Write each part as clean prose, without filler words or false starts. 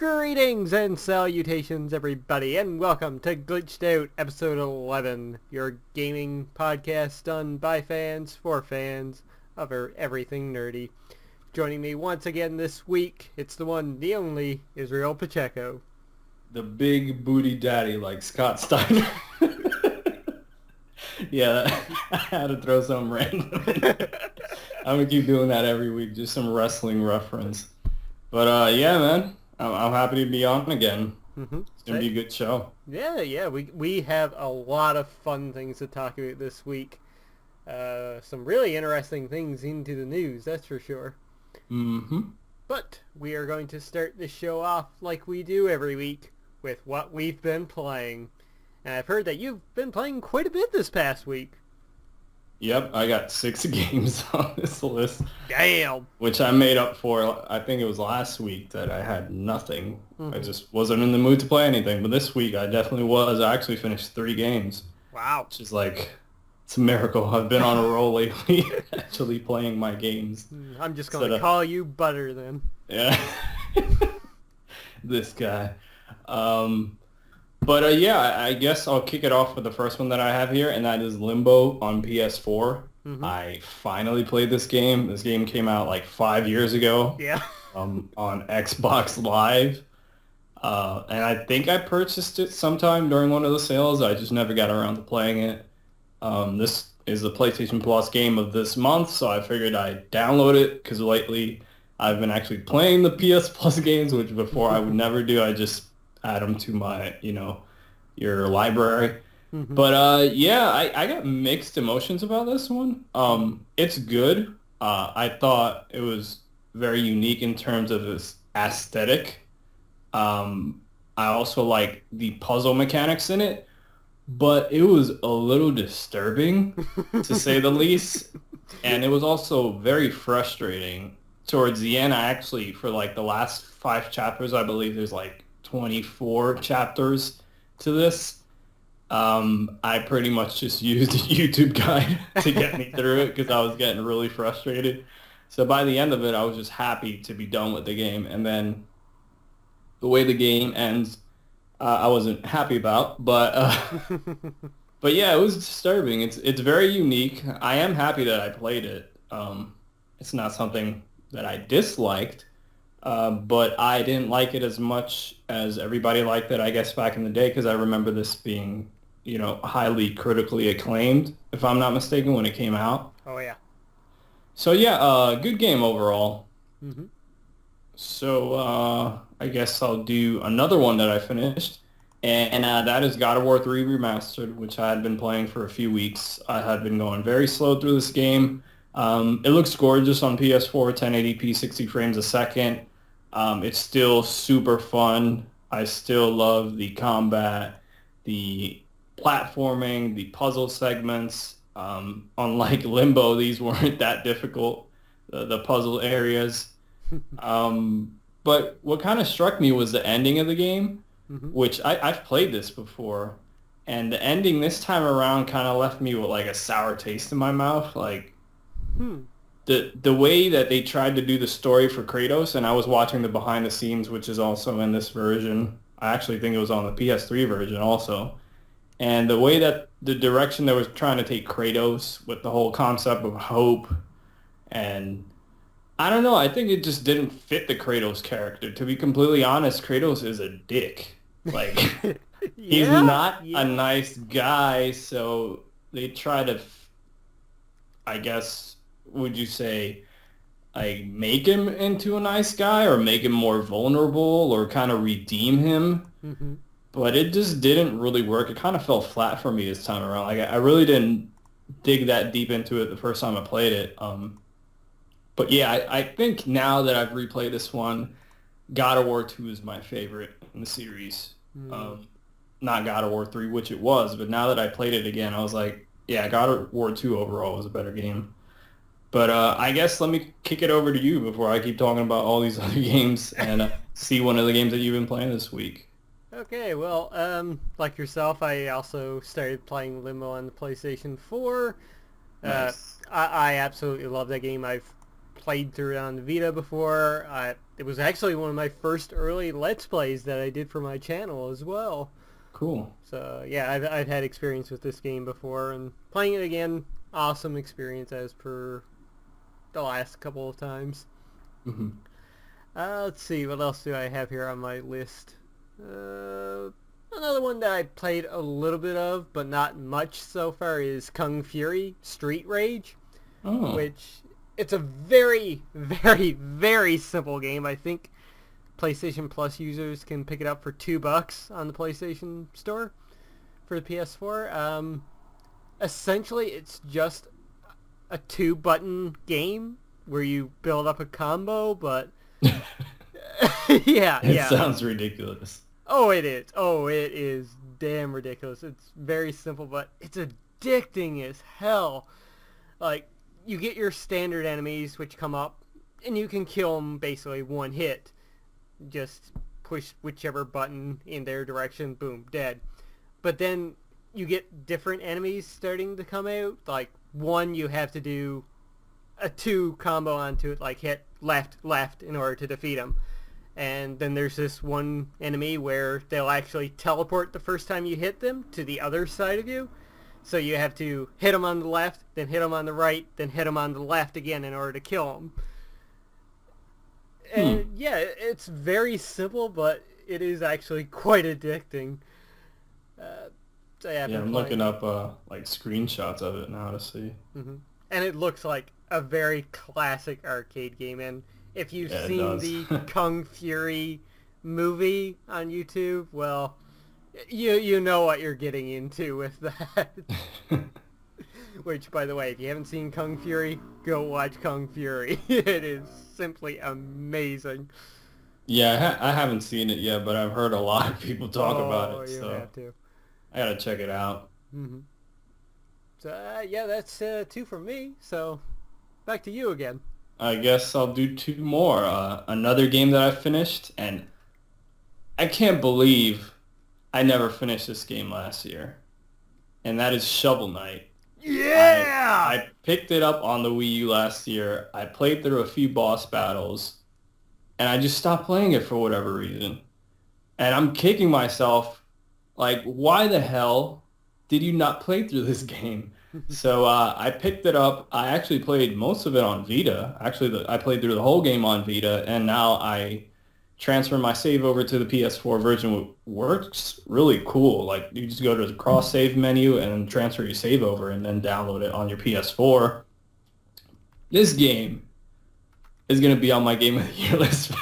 Greetings and salutations, everybody, and welcome to Glitched Out, episode 11, your gaming podcast done by fans for fans of everything nerdy. Joining me once again this week, it's the one, the only, Israel Pacheco. The big booty daddy like Scott Steiner. Yeah, I had to throw something random in there. I'm going to keep doing that every week, just some wrestling reference. But yeah, man, I'm happy to be on again. It's going to be a good show. Yeah, we have a lot of fun things to talk about this week. Some really interesting things into the news, that's for sure. But we are going to start the show off like we do every week with what we've been playing. And I've heard that you've been playing quite a bit this past week. Yep, I got 6 games on this list. Damn! Which I made up for, I think it was last week that I had nothing. I just wasn't in the mood to play anything. But this week I definitely was. I actually finished 3 games. Wow. Which is like, it's a miracle. I've been on a roll lately, actually playing my games. I'm just going to call you Butter then. Yeah. This guy. But yeah, I guess I'll kick it off with the first one that I have here, and that is Limbo on PS4. I finally played this game. This game came out like 5 years ago. Yeah. On Xbox Live. And I think I purchased it sometime during one of the sales. I just never got around to playing it. This is the PlayStation Plus game of this month, so I figured I'd download it, because lately I've been actually playing the PS Plus games, which before I would never do. I just add them to my, your library. But yeah, I got mixed emotions about this one. It's good. I thought it was very unique in terms of its aesthetic. I also like the puzzle mechanics in it, but it was a little disturbing, to say the least. And it was also very frustrating. Towards the end, I actually, for like the last 5 chapters, I believe there's like 24 chapters to this. I pretty much just used a YouTube guide to get me through it, because I was getting really frustrated. So by the end of it, I was just happy to be done with the game. And then the way the game ends, I wasn't happy about. But but yeah, it was disturbing. It's very unique. I am happy that I played it. It's not something that I disliked. But I didn't like it as much as everybody liked it, I guess, back in the day, because I remember this being, highly critically acclaimed, if I'm not mistaken, when it came out. Oh, yeah. So, yeah, good game overall. So, I guess I'll do another one that I finished, and that is God of War 3 Remastered, which I had been playing for a few weeks. I had been going very slow through this game. It looks gorgeous on PS4, 1080p, 60 frames a second. It's still super fun. I still love the combat, the platforming, the puzzle segments. Unlike Limbo, these weren't that difficult, the puzzle areas. But what kind of struck me was the ending of the game, which I've played this before. And the ending this time around kind of left me with like a sour taste in my mouth. Like, the way that they tried to do the story for Kratos, and I was watching the behind the scenes, which is also in this version. I actually think it was on the PS3 version also. And the way that the direction they were trying to take Kratos with the whole concept of hope, and I don't know, I think it just didn't fit the Kratos character. To be completely honest, Kratos is a dick. Like, he's not a nice guy, so they try to, I guess, would you say, like, make him into a nice guy, or make him more vulnerable, or kind of redeem him? But it just didn't really work. It kind of fell flat for me this time around. Like, I really didn't dig that deep into it the first time I played it. But yeah, I think now that I've replayed this one, God of War 2 is my favorite in the series. Not God of War 3, which it was, but now that I played it again, I was like, yeah, God of War 2 overall was a better game. But I guess let me kick it over to you before I keep talking about all these other games and see one of the games that you've been playing this week. Okay, well, like yourself, I also started playing Limbo on the PlayStation 4. Nice. I absolutely love that game. I've played through it on the Vita before. It was actually one of my first early Let's Plays that I did for my channel as well. Cool. So yeah, I've had experience with this game before, and playing it again, awesome experience as per the last couple of times. Mm-hmm. Let's see, what else do I have here on my list? Another one that I played a little bit of, but not much so far, is Kung Fury Street Rage, which it's a very, very, very simple game. I think PlayStation Plus users can pick it up for $2 on the PlayStation Store for the PS4. Essentially, it's just a 2-button game where you build up a combo, but It sounds ridiculous. Oh, it is. Oh, it is damn ridiculous. It's very simple, but it's addicting as hell. Like, you get your standard enemies, which come up, and you can kill them basically one hit. Just push whichever button in their direction, boom, dead. But then you get different enemies starting to come out. Like, one, you have to do a 2 combo onto it, like hit left, left in order to defeat them. And then there's this one enemy where they'll actually teleport the first time you hit them to the other side of you. So you have to hit them on the left, then hit them on the right, then hit them on the left again in order to kill them. And yeah, it's very simple, but it is actually quite addicting. So yeah, I'm looking up like screenshots of it now to see. Mm-hmm. And it looks like a very classic arcade game. And if you've seen the Kung Fury movie on YouTube, well, you know what you're getting into with that. Which, by the way, if you haven't seen Kung Fury, go watch Kung Fury. It is simply amazing. Yeah, I haven't seen it yet, but I've heard a lot of people talk about it. You So have to. I gotta check it out. Mm-hmm. So yeah, that's 2 from me. So back to you again. I guess I'll do 2 more. Another game that I finished, and I can't believe I never finished this game last year, and that is Shovel Knight. Yeah! I picked it up on the Wii U last year. I played through a few boss battles, and I just stopped playing it for whatever reason. And I'm kicking myself, like, why the hell did you not play through this game? So I picked it up. I actually played most of it on Vita. Actually, I played through the whole game on Vita, and now I transfer my save over to the PS4 version, which works really cool. Like, you just go to the cross-save menu and transfer your save over and then download it on your PS4. This game is going to be on my Game of the Year list.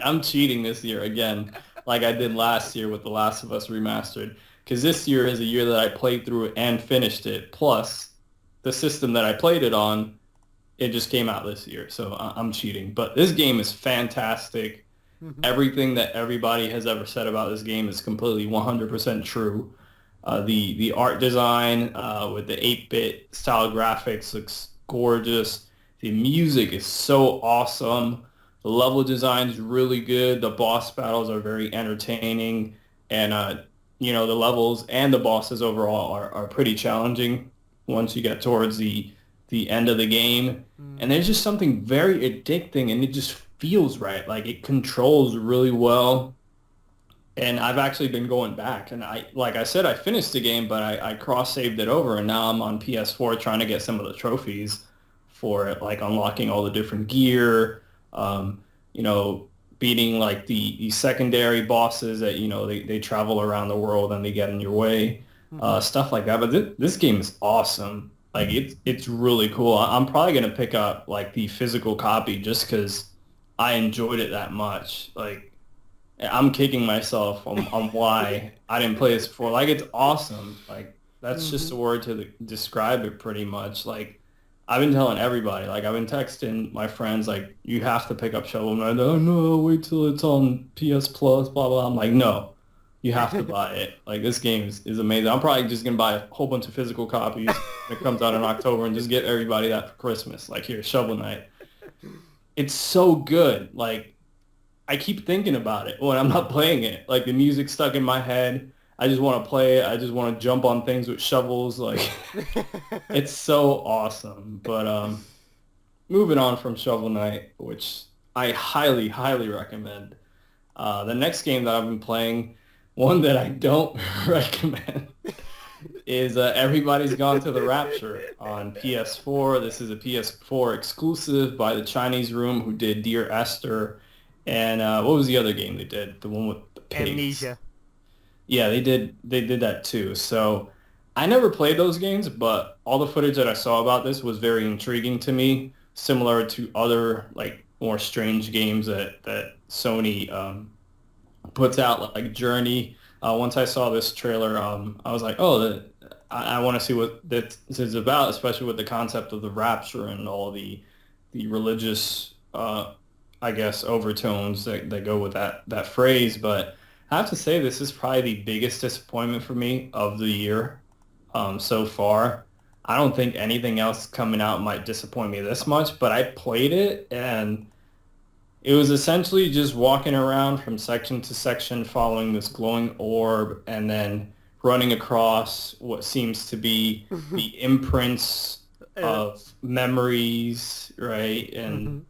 I'm cheating this year again, like I did last year with The Last of Us Remastered, because this year is a year that I played through it and finished it, plus the system that I played it on, it just came out this year, so I'm cheating. But this game is fantastic. Mm-hmm. Everything that everybody has ever said about this game is completely 100% true. The art design with the 8-bit style graphics looks gorgeous. The music is so awesome. The level design is really good. The boss battles are very entertaining. And, the levels and the bosses overall are pretty challenging once you get towards the end of the game. And there's just something very addicting, and it just feels right. Like, it controls really well. And I've actually been going back, and like I said, I finished the game, but I cross-saved it over, and now I'm on PS4 trying to get some of the trophies for it, like unlocking all the different gear, beating like the secondary bosses that, they travel around the world and they get in your way, stuff like that. But this game is awesome. Like, it's really cool. I'm probably going to pick up like the physical copy just because I enjoyed it that much. Like, I'm kicking myself on why I didn't play this before. Like, it's awesome. Like, that's just a word to describe it pretty much. Like, I've been telling everybody, like, I've been texting my friends, like, you have to pick up Shovel Knight. Oh, no, wait till it's on PS Plus, blah, blah. I'm like, no, you have to buy it. Like, this game is amazing. I'm probably just going to buy a whole bunch of physical copies when it comes out in October and just get everybody that for Christmas. Like, here, Shovel Knight. It's so good. Like, I keep thinking about it when I'm not playing it. Like, the music's stuck in my head. I just want to play it. I just want to jump on things with shovels. Like, it's so awesome. But moving on from Shovel Knight, which I highly, highly recommend. The next game that I've been playing, one that I don't recommend, is Everybody's Gone to the Rapture on PS4. This is a PS4 exclusive by the Chinese Room, who did Dear Esther. And what was the other game they did? The one with the pigs. Amnesia. Yeah, they did that too. So I never played those games, but all the footage that I saw about this was very intriguing to me, similar to other like more strange games that Sony puts out, like Journey. Once I saw this trailer, I was like, oh, I want to see what this is about, especially with the concept of the rapture and all the religious, I guess, overtones that go with that phrase. But I have to say, this is probably the biggest disappointment for me of the year so far. I don't think anything else coming out might disappoint me this much, but I played it, and it was essentially just walking around from section to section following this glowing orb and then running across what seems to be the imprints of memories, right? And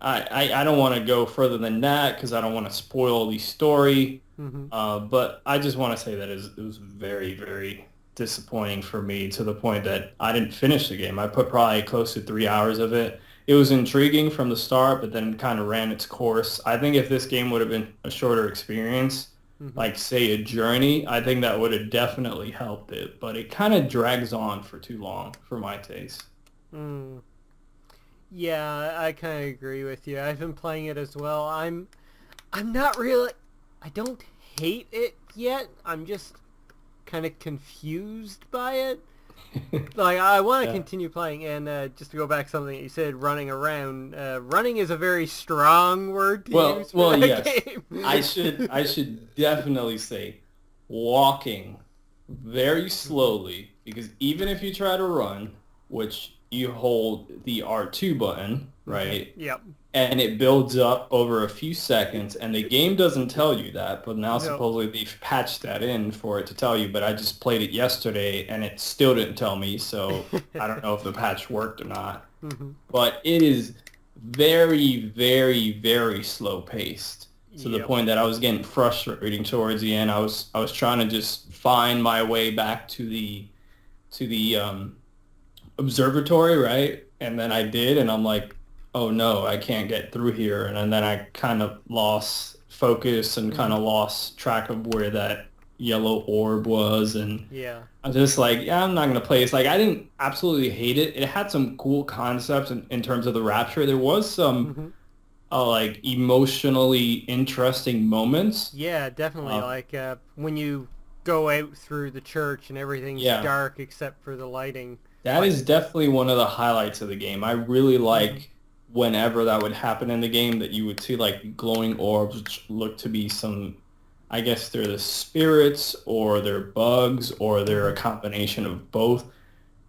I don't want to go further than that because I don't want to spoil the story. But I just want to say that it was very, very disappointing for me, to the point that I didn't finish the game. I put probably close to 3 hours of it. It was intriguing from the start, but then kind of ran its course. I think if this game would have been a shorter experience, like say a Journey, I think that would have definitely helped it. But it kind of drags on for too long for my taste. Yeah, I kind of agree with you. I've been playing it as well. I'm not really... I don't hate it yet. I'm just kind of confused by it. Like, I want to continue playing, and just to go back to something that you said, running around. Running is a very strong word to use for that game. I should definitely say walking very slowly, because even if you try to run, which you hold the R2 button, right? Yep. And it builds up over a few seconds, and the game doesn't tell you that, but now supposedly they've patched that in for it to tell you, but I just played it yesterday, and it still didn't tell me, so I don't know if the patch worked or not. But it is very, very, very slow-paced, to the point that I was getting frustrating towards the end. I was trying to just find my way back to the observatory, right? And then I did, and I'm like, oh no, I can't get through here. And then I kind of lost focus and kind of lost track of where that yellow orb was. And I'm just like, yeah, I'm not going to play. It's like, I didn't absolutely hate it. It had some cool concepts in terms of the Rapture. There was some like emotionally interesting moments. Yeah, definitely. Like when you go out through the church and everything's dark except for the lighting. That is definitely one of the highlights of the game. I really like whenever that would happen in the game, that you would see like glowing orbs, which look to be some, I guess they're the spirits or they're bugs or they're a combination of both.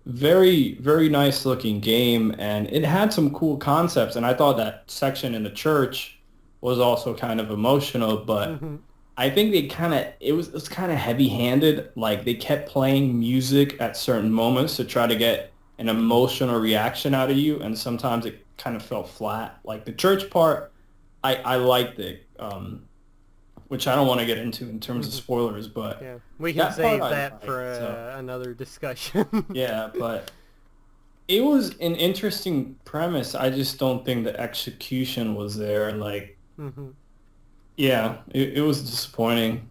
Very, very nice looking game, and it had some cool concepts, and I thought that section in the church was also kind of emotional, but I think they it was kind of heavy-handed. Like, they kept playing music at certain moments to try to get an emotional reaction out of you, and sometimes it kind of felt flat. Like the church part, I liked it, which I don't want to get into in terms of spoilers, but we can save that for another discussion. Yeah, but it was an interesting premise. I just don't think the execution was there. Like, yeah, it was disappointing.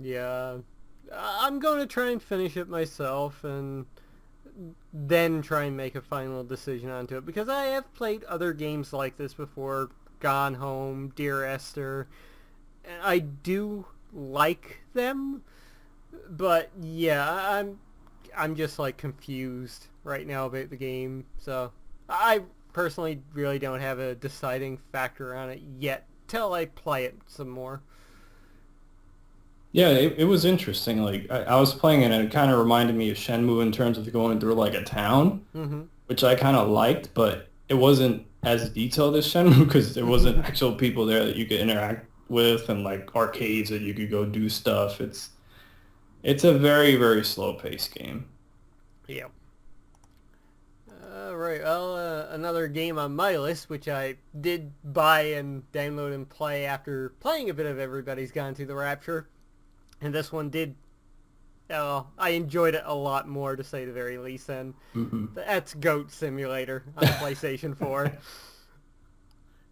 Yeah, I'm going to try and finish it myself and then try and make a final decision onto it, because I have played other games like this before, Gone Home, Dear Esther. I do like them, but yeah, I'm just like confused right now about the game, so I personally really don't have a deciding factor on it yet till I play it some more. Yeah, it was interesting. Like, I was playing it, and it kind of reminded me of Shenmue in terms of going through like a town, which I kind of liked, but it wasn't as detailed as Shenmue because there wasn't actual people there that you could interact with, and like arcades that you could go do stuff. It's a very, very slow-paced game. Yeah. All right. Well, another game on my list, which I did buy and download and play after playing a bit of Everybody's Gone Through the Rapture, and this one did. I enjoyed it a lot more, to say the very least. And that's Goat Simulator on the PlayStation 4.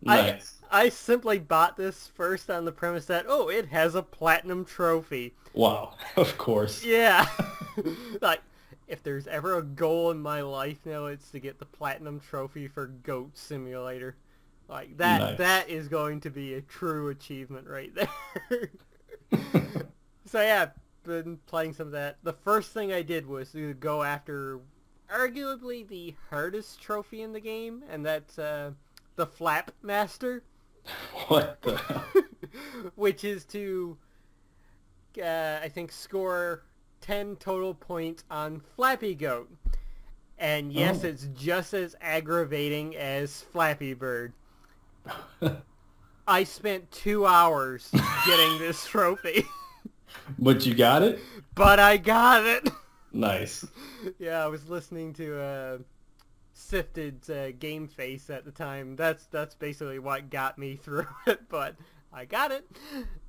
Nice. I simply bought this first on the premise that, oh, it has a platinum trophy. Wow, of course. Yeah. Like, if there's ever a goal in my life now, it's to get the platinum trophy for Goat Simulator. Like, that is going to be a true achievement right there. So yeah, I've been playing some of that. The first thing I did was to go after arguably the hardest trophy in the game, and that's the Flap Master. What the hell? Which is to, I think, score 10 total points on Flappy Goat. And yes, it's just as aggravating as Flappy Bird. I spent 2 hours getting this trophy. But you got it? But I got it! Nice. Yeah, I was listening to Sifted's Game Face at the time. That's basically what got me through it, but I got it.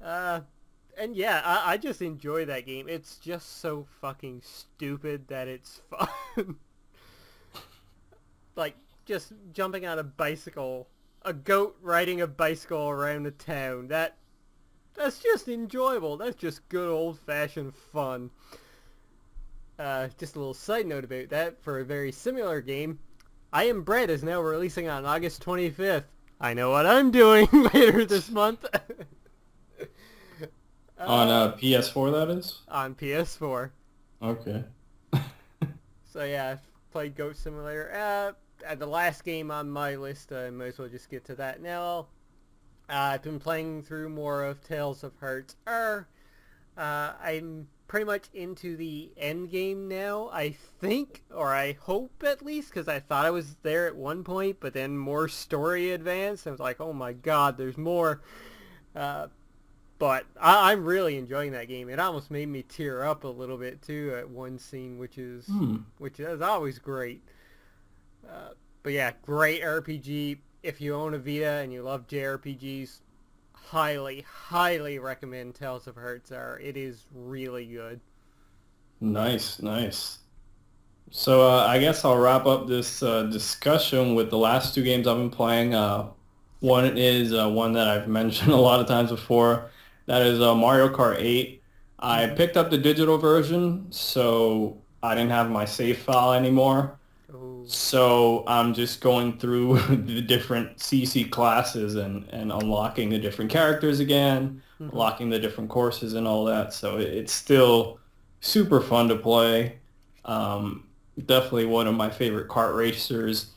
And yeah, I just enjoy that game. It's just so fucking stupid that it's fun. Like, just jumping on a bicycle, a goat riding a bicycle around the town. That's just enjoyable. That's just good old-fashioned fun. Just a little side note about that, for a very similar game, I Am Bread is now releasing on August 25th. I know what I'm doing later this month. On PS4, that is? On PS4. Okay. So yeah, I've played Goat Simulator. The last game on my list, I might as well just get to that now. I've been playing through more of Tales of Hearts R. I'm pretty much into the end game now, I think, or I hope at least, because I thought I was there at one point, but then more story advanced. I was like, oh my god, there's more. But I'm really enjoying that game. It almost made me tear up a little bit too at one scene, which is always great. But yeah, great RPG. If you own a Vita and you love JRPGs, highly, highly recommend Tales of Hearts R. It is really good. Nice, nice. So I guess I'll wrap up this discussion with the last two games I've been playing. One is one that I've mentioned a lot of times before. That is Mario Kart 8. I picked up the digital version, so I didn't have my save file anymore. So I'm just going through the different CC classes and unlocking the different characters again, unlocking the different courses and all that. So it's still super fun to play. Definitely one of my favorite kart racers.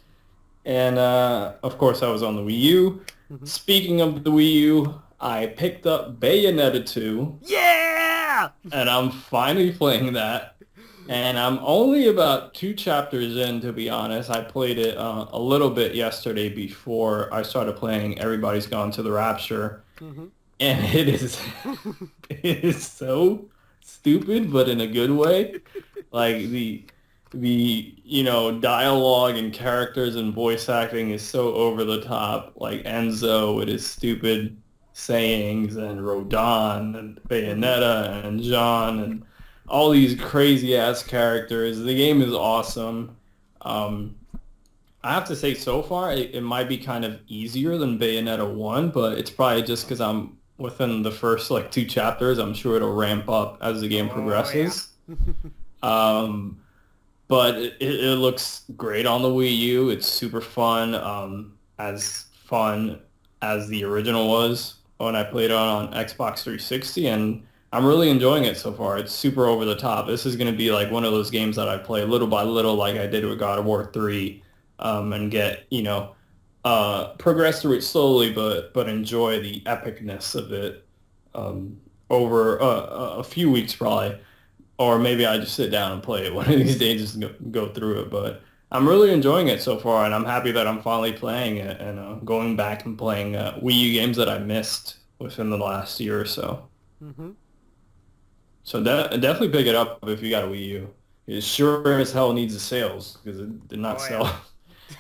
And of course I was on the Wii U. Speaking of the Wii U, I picked up Bayonetta 2. Yeah! And I'm finally playing that. And I'm only about 2 chapters in, to be honest. I played it a little bit yesterday before I started playing Everybody's Gone to the Rapture. And it is so stupid, but in a good way. Like the dialogue and characters and voice acting is so over the top. Like Enzo with his stupid sayings, and Rodin and Bayonetta and John and all these crazy ass characters. The game is awesome. I have to say, so far it might be kind of easier than Bayonetta 1, but it's probably just because I'm within the first 2 chapters. I'm sure it'll ramp up as the game progresses. Yeah. But it looks great on the Wii U. It's super fun, as fun as the original was when I played it on Xbox 360, and I'm really enjoying it so far. It's super over the top. This is going to be like one of those games that I play little by little, like I did with God of War 3, and get, progress through it slowly, but enjoy the epicness of it over a few weeks probably. Or maybe I just sit down and play it one of these days, just go through it. But I'm really enjoying it so far, and I'm happy that I'm finally playing it and going back and playing Wii U games that I missed within the last year or so. So definitely pick it up if you got a Wii U. It sure as hell needs the sales, because it did not sell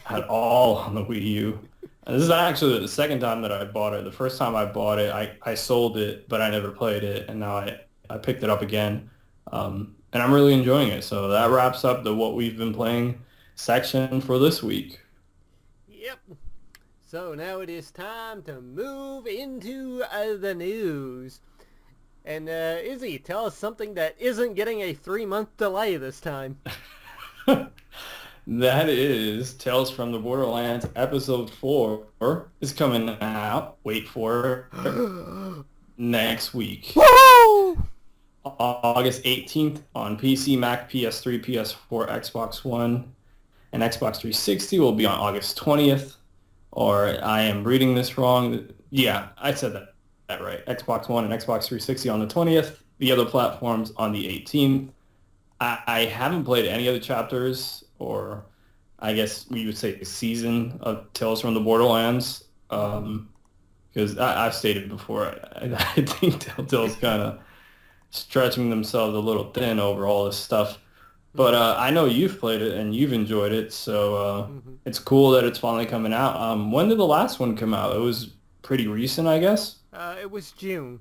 at all on the Wii U. And this is actually the second time that I bought it. The first time I bought it, I sold it, but I never played it, and now I picked it up again. And I'm really enjoying it. So that wraps up the what we've been playing section for this week. Yep. So now it is time to move into the news. And Izzy, tell us something that isn't getting a 3-month delay this time. That is Tales from the Borderlands Episode 4 is coming out. Wait for it. Next week. Woo! August 18th on PC, Mac, PS3, PS4, Xbox One, and Xbox 360 will be on August 20th. Or I am reading this wrong. Yeah, I said that right. Xbox One and Xbox 360 on the 20th. The other platforms on the 18th. I haven't played any of the chapters, or I guess we would say season of Tales from the Borderlands, because I've stated before, I think Telltale's kind of stretching themselves a little thin over all this stuff. But I know you've played it and you've enjoyed it, so it's cool that it's finally coming out. When did the last one come out? It was pretty recent, I guess? It was June.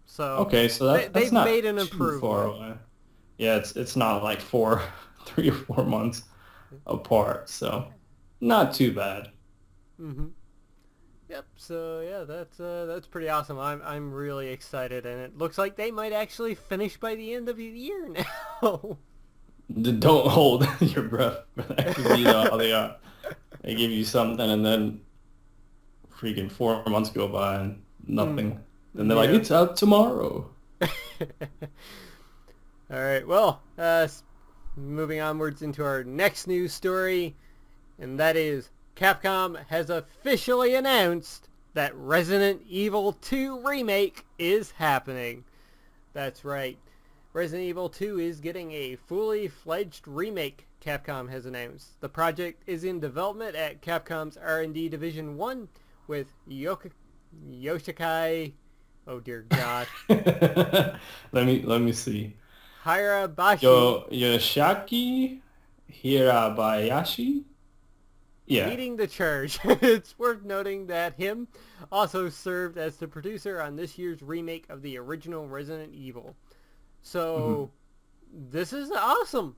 So okay, so that's they've not made an too improvement. Far away. Yeah, it's not like 3 or 4 months apart, so not too bad. Yep. So yeah, that's pretty awesome. I'm really excited, and it looks like they might actually finish by the end of the year now. Don't hold your breath for that, because you know how they are. They give you something, and then freaking 4 months go by and nothing. And they're like, it's out tomorrow. All right, well, moving onwards into our next news story, and that is Capcom has officially announced that Resident Evil 2 Remake is happening. That's right. Resident Evil 2 is getting a fully fledged remake, Capcom has announced. The project is in development at Capcom's R&D Division 1 with Yoshikai... Oh dear God. Let me see. Hirabashi. Yoshaki Hirabayashi? Yeah. Leading the charge. It's worth noting that him also served as the producer on this year's remake of the original Resident Evil. So, This is awesome.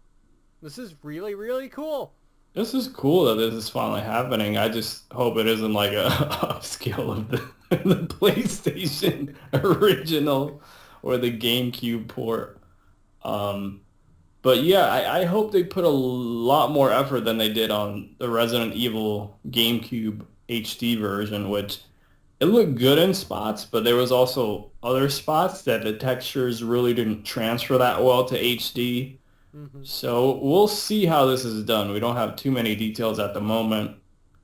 This is really, really cool. This is cool that this is finally happening. I just hope it isn't like a upscale of the PlayStation original or the GameCube port. But yeah, I hope they put a lot more effort than they did on the Resident Evil GameCube HD version, which it looked good in spots, but there was also other spots that the textures really didn't transfer that well to HD. So we'll see how this is done. We don't have too many details at the moment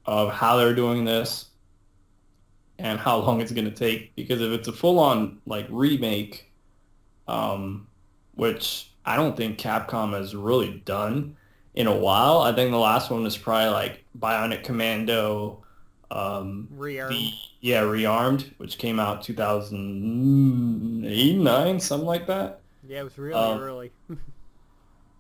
of how they're doing this and how long it's going to take, because if it's a full-on like remake, which I don't think Capcom has really done in a while. I think the last one was probably like Bionic Commando, Rearmed. Rearmed, which came out 2008, 9, something like that. Yeah, it was really early.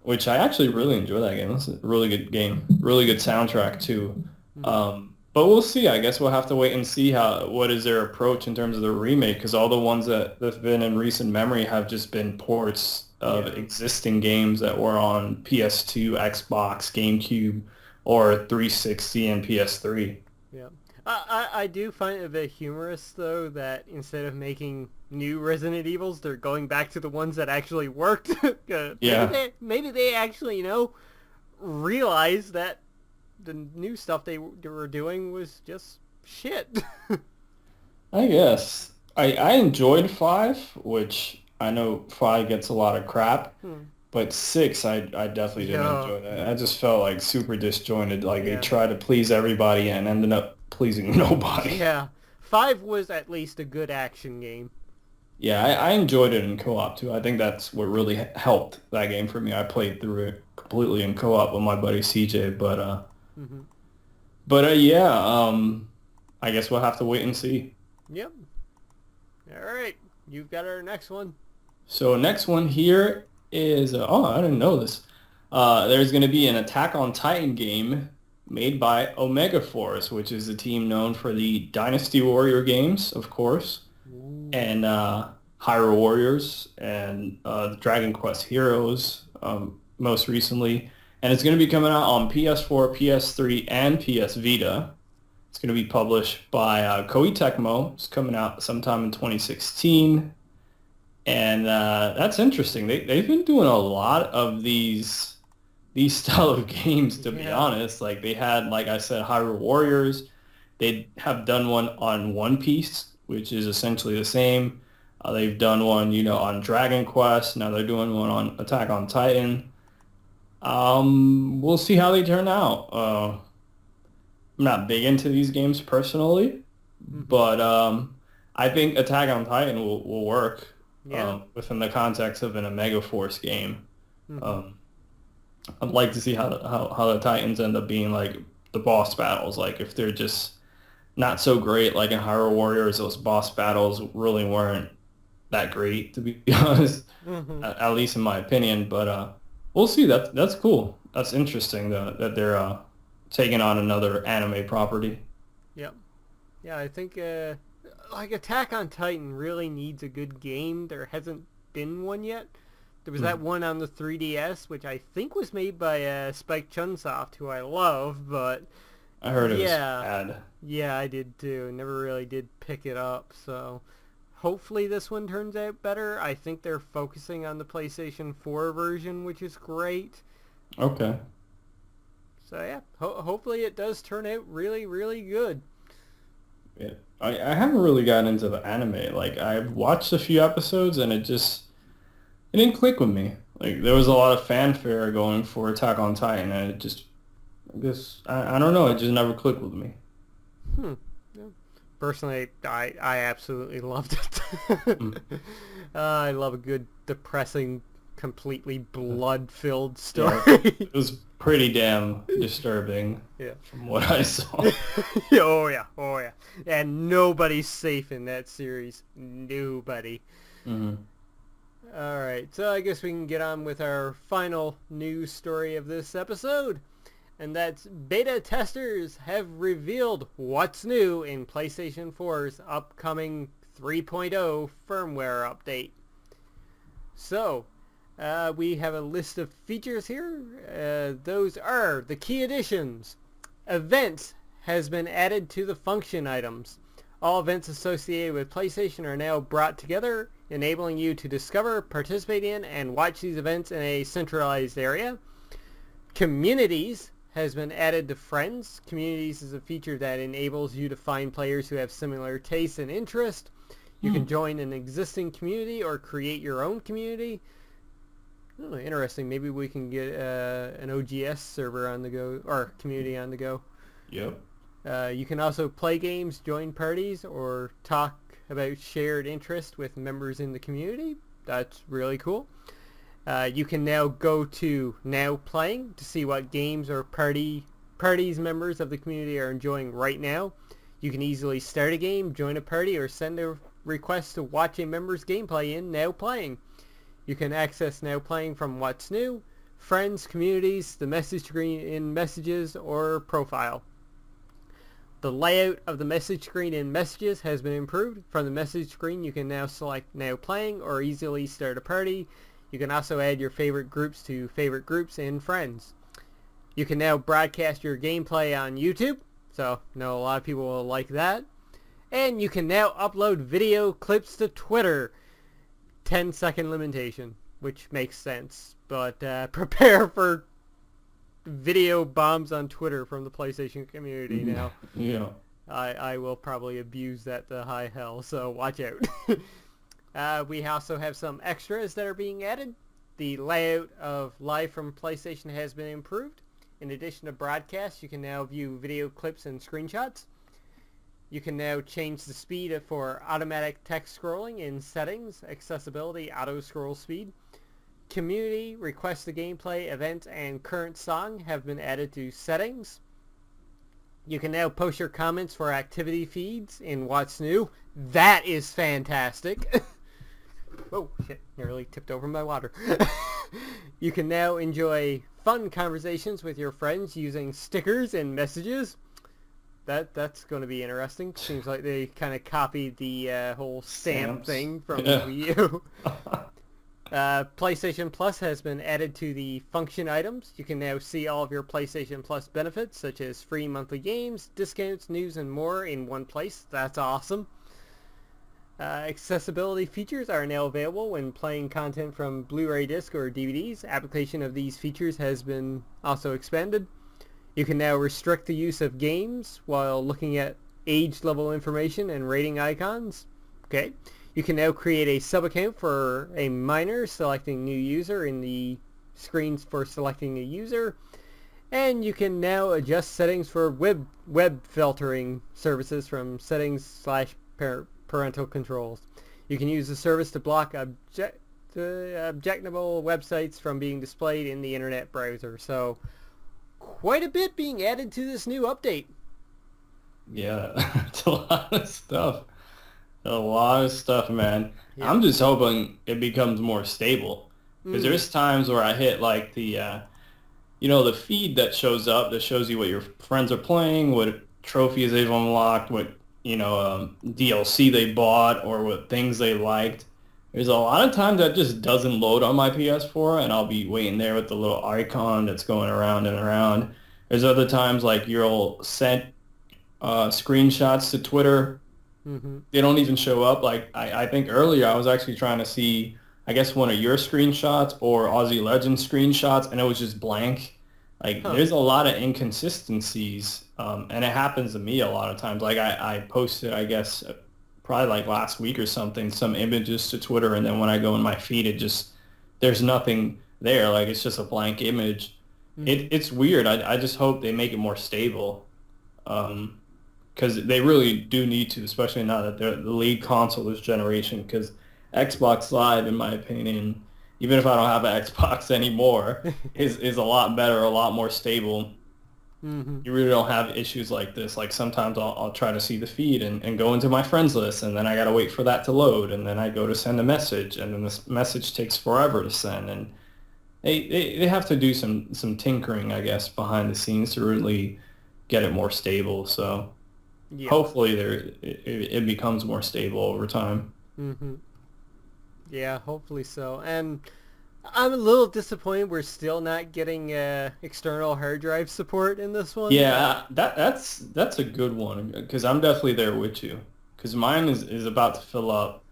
Which I actually really enjoy that game. It's a really good game. Really good soundtrack too. But we'll see. I guess we'll have to wait and see what is their approach in terms of the remake, because all the ones that have been in recent memory have just been ports of existing games that were on PS2, Xbox, GameCube, or 360 and PS3. Yeah. I do find it a bit humorous, though, that instead of making new Resident Evils, they're going back to the ones that actually worked. Maybe they actually, realized that the new stuff they were doing was just shit. I guess. I enjoyed 5, which I know 5 gets a lot of crap, but 6 I definitely didn't enjoy that. I just felt like super disjointed. Like they tried to please everybody and ended up pleasing nobody. Yeah. 5 was at least a good action game. Yeah, I enjoyed it in co-op too. I think that's what really helped that game for me. I played through it completely in co-op with my buddy CJ, but I guess we'll have to wait and see. Yep. All right, you've got our next one. So next one here is I didn't know this. There's going to be an Attack on Titan game made by Omega Force, which is a team known for the Dynasty Warrior games, of course, and Hyrule Warriors and Dragon Quest Heroes most recently. And it's going to be coming out on PS4, PS3, and PS Vita. It's going to be published by Koei Tecmo. It's coming out sometime in 2016. And that's interesting. They've been doing a lot of these style of games, to be honest. Like they had, like I said, Hyrule Warriors. They have done one on One Piece, which is essentially the same. They've done one, on Dragon Quest. Now they're doing one on Attack on Titan. We'll see how they turn out. I'm not big into these games personally, but I think Attack on Titan will work within the context of an Omega Force game. I'd like to see how the Titans end up being like the boss battles. Like if they're just not so great, like in Hyrule Warriors, those boss battles really weren't that great, to be honest, at least in my opinion. But we'll see. That's cool. That's interesting that they're taking on another anime property. Yep. Yeah, I think like Attack on Titan really needs a good game. There hasn't been one yet. There was that one on the 3DS, which I think was made by Spike Chunsoft, who I love, but I heard it was bad. Yeah, I did too. Never really did pick it up, so hopefully this one turns out better. I think they're focusing on the PlayStation 4 version, which is great. Okay. So yeah, hopefully it does turn out really, really good. Yeah, I haven't really gotten into the anime. Like I've watched a few episodes and it didn't click with me. Like there was a lot of fanfare going for Attack on Titan, and I don't know. It just never clicked with me. Yeah. Personally, I absolutely loved it. I love a good, depressing, completely blood-filled story. Yeah, it was pretty damn disturbing. From what I saw. Oh yeah. And nobody's safe in that series. Nobody. Alright, so I guess we can get on with our final news story of this episode. And that's beta testers have revealed what's new in PlayStation 4's upcoming 3.0 firmware update. So, we have a list of features here. Those are the key additions. Events has been added to the function items. All events associated with PlayStation are now brought together, enabling you to discover, participate in, and watch these events in a centralized area. Communities has been added to Friends. Communities is a feature that enables you to find players who have similar tastes and interests. You can join an existing community or create your own community. Oh, interesting. Maybe we can get an OGS server on the go, or community on the go. Yep. You can also play games, join parties, or talk about shared interest with members in the community. That's really cool. You can now go to Now Playing to see what games or parties members of the community are enjoying right now. You can easily start a game, join a party, or send a request to watch a member's gameplay in Now Playing. You can access Now Playing from What's New, Friends, Communities, the message screen in Messages, or Profile. The layout of the message screen in Messages has been improved. From the message screen, you can now select Now Playing or easily start a party. You can also add your favorite groups to favorite groups in Friends. You can now broadcast your gameplay on YouTube, so I know a lot of people will like that. And you can now upload video clips to Twitter. 10-second limitation, which makes sense, but prepare for video bombs on Twitter from the PlayStation community now. Yeah. I will probably abuse that to high hell, so watch out. We also have some extras that are being added. The layout of Live from PlayStation has been improved. In addition to broadcasts, you can now view video clips and screenshots. You can now change the speed for automatic text scrolling in Settings, Accessibility, Auto Scroll Speed. Community, Request the Gameplay, Event, and Current Song have been added to Settings. You can now post your comments for activity feeds in What's New. That is fantastic. Oh, shit. Nearly tipped over my water. You can now enjoy fun conversations with your friends using stickers and messages. That's going to be interesting. Seems like they kind of copied the whole stamp thing from Wii U. PlayStation Plus has been added to the function items. You can now see all of your PlayStation Plus benefits, such as free monthly games, discounts, news, and more in one place. That's awesome. Accessibility features are now available when playing content from Blu-ray disc or DVDs. Application of these features has been also expanded. You can now restrict the use of games while looking at age level information and rating icons. Okay. You can now create a sub-account for a minor, selecting new user in the screens for selecting a user. And you can now adjust settings for web filtering services from settings/parental controls. You can use the service to block objectionable websites from being displayed in the internet browser. So quite a bit being added to this new update. Yeah, it's a lot of stuff. A lot of stuff, man. Yeah. I'm just hoping it becomes more stable. Because there's times where I hit like the, the feed that shows up that shows you what your friends are playing, what trophies they've unlocked, what, DLC they bought, or what things they liked. There's a lot of times that just doesn't load on my PS4, and I'll be waiting there with the little icon that's going around and around. There's other times like you'll send screenshots to Twitter. Mm-hmm. They don't even show up. Like I think earlier I was actually trying to see, I guess, one of your screenshots or Aussie Legends screenshots, and it was just blank. Like there's a lot of inconsistencies, and it happens to me a lot of times. Like I posted, I guess, probably like last week or something, some images to Twitter, and then when I go in my feed, there's nothing there. Like it's just a blank image. Mm-hmm. It's weird. I just hope they make it more stable. Because they really do need to, especially now that they're the lead console this generation. Because Xbox Live, in my opinion, even if I don't have an Xbox anymore, is a lot better, a lot more stable. Mm-hmm. You really don't have issues like this. Like sometimes I'll try to see the feed and go into my friends list, and then I got to wait for that to load, and then I go to send a message, and then this message takes forever to send. And they have to do some tinkering, I guess, behind the scenes to really get it more stable. So... yeah. Hopefully it becomes more stable over time. Mm-hmm. Yeah, hopefully so. And I'm a little disappointed we're still not getting external hard drive support in this one. Yeah, that's a good one, because I'm definitely there with you. Because mine is about to fill up,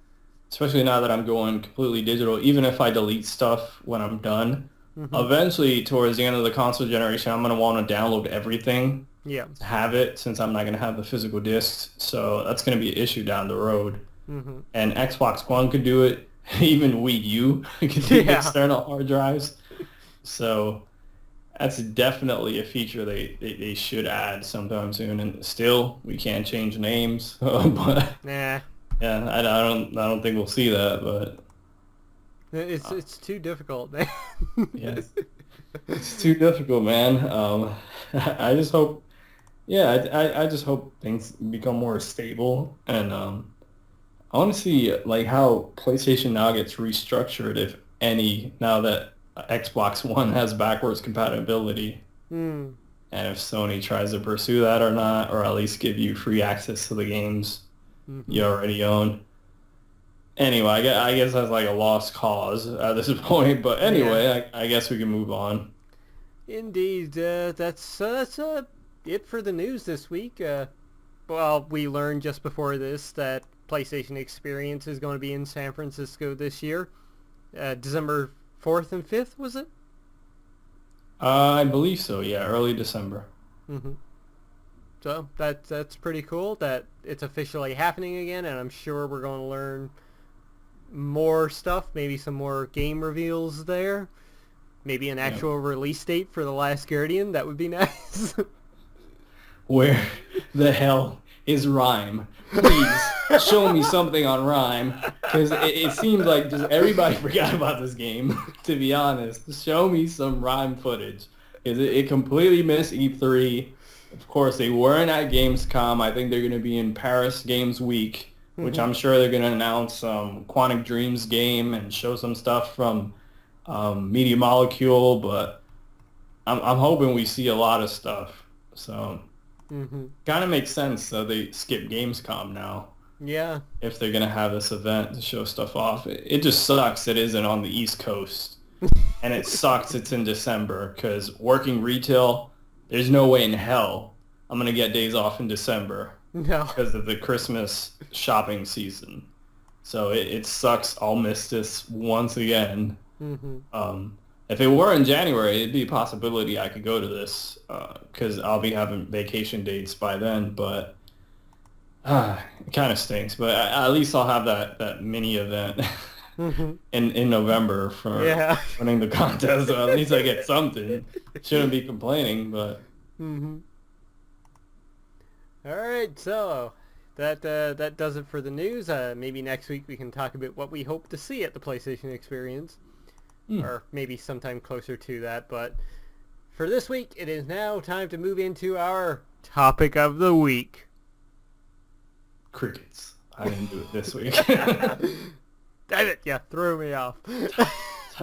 especially now that I'm going completely digital. Even if I delete stuff when I'm done, eventually towards the end of the console generation, I'm going to want to download everything. Yeah, have it, since I'm not going to have the physical discs, so that's going to be an issue down the road. Mm-hmm. And Xbox One could do it, even Wii U could do external hard drives. So that's definitely a feature they should add sometime soon. And still, we can't change names, but yeah, I don't think we'll see that. But it's too difficult, man. Yes, it's too difficult, man. I just hope. Yeah, I just hope things become more stable, and I want to see like how PlayStation Now gets restructured, if any, now that Xbox One has backwards compatibility, and if Sony tries to pursue that or not, or at least give you free access to the games you already own. Anyway, I guess that's like a lost cause at this point, but anyway, I guess we can move on. Indeed, that's it for the news this week. Well, we learned just before this that PlayStation Experience is going to be in San Francisco this year. December 4th and 5th, was it? I believe so, yeah, early December. Mm-hmm. So that's pretty cool that it's officially happening again, and I'm sure we're going to learn more stuff, maybe some more game reveals there. Maybe an actual release date for The Last Guardian. That would be nice. Where the hell is Rhyme? Please show me something on Rhyme, because it seems like just everybody forgot about this game, to be honest. Show me some Rhyme footage, because it completely missed E3. Of course, they weren't at Gamescom. I think they're going to be in Paris Games Week which I'm sure they're going to announce Quantic Dreams game and show some stuff from Media Molecule, but I'm hoping we see a lot of stuff. So kind of makes sense that they skip Gamescom now. Yeah. If they're going to have this event to show stuff off. It just sucks it isn't on the East Coast. And it sucks it's in December because working retail, there's no way in hell I'm going to get days off in December. No. Because of the Christmas shopping season. So it sucks. I'll miss this once again. If it were in January, it'd be a possibility I could go to this because I'll be having vacation dates by then. But it kind of stinks. But at least I'll have that mini event in November for winning the contest. So at least I get something. Shouldn't be complaining, but... All right, so that does it for the news. Maybe next week we can talk about what we hope to see at the PlayStation Experience, or maybe sometime closer to that. But for this week, it is now time to move into our topic of the week. Crickets. I didn't do it this week. Damn it! Yeah, threw me off.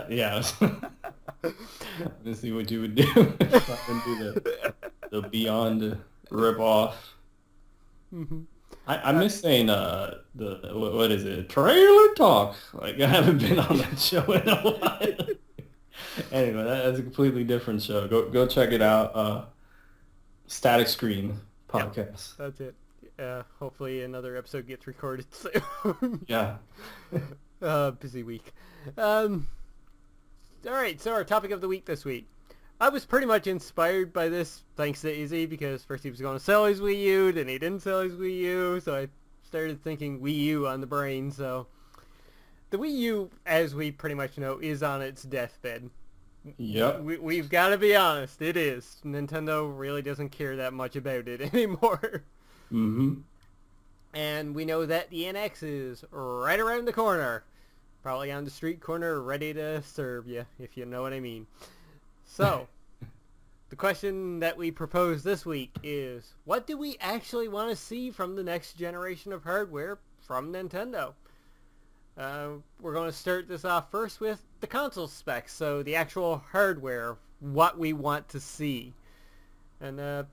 Yeah. Let's see what you would do if I didn't do the Beyond rip-off. I miss saying what is it, trailer talk. Like I haven't been on that show in a while. Anyway, that's a completely different show. Go check it out. Static Screen podcast. That's it. Hopefully another episode gets recorded soon. Yeah. Busy week. All right, so our topic of the week this week. I was pretty much inspired by this thanks to Izzy, because first he was going to sell his Wii U, then he didn't sell his Wii U, so I started thinking Wii U on the brain. So the Wii U, as we pretty much know, is on its deathbed. Yep. We've got to be honest, it is. Nintendo really doesn't care that much about it anymore. And we know that the NX is right around the corner. Probably on the street corner, ready to serve you, if you know what I mean. So, the question that we propose this week is, what do we actually want to see from the next generation of hardware from Nintendo? We're going to start this off first with the console specs, so the actual hardware, what we want to see. And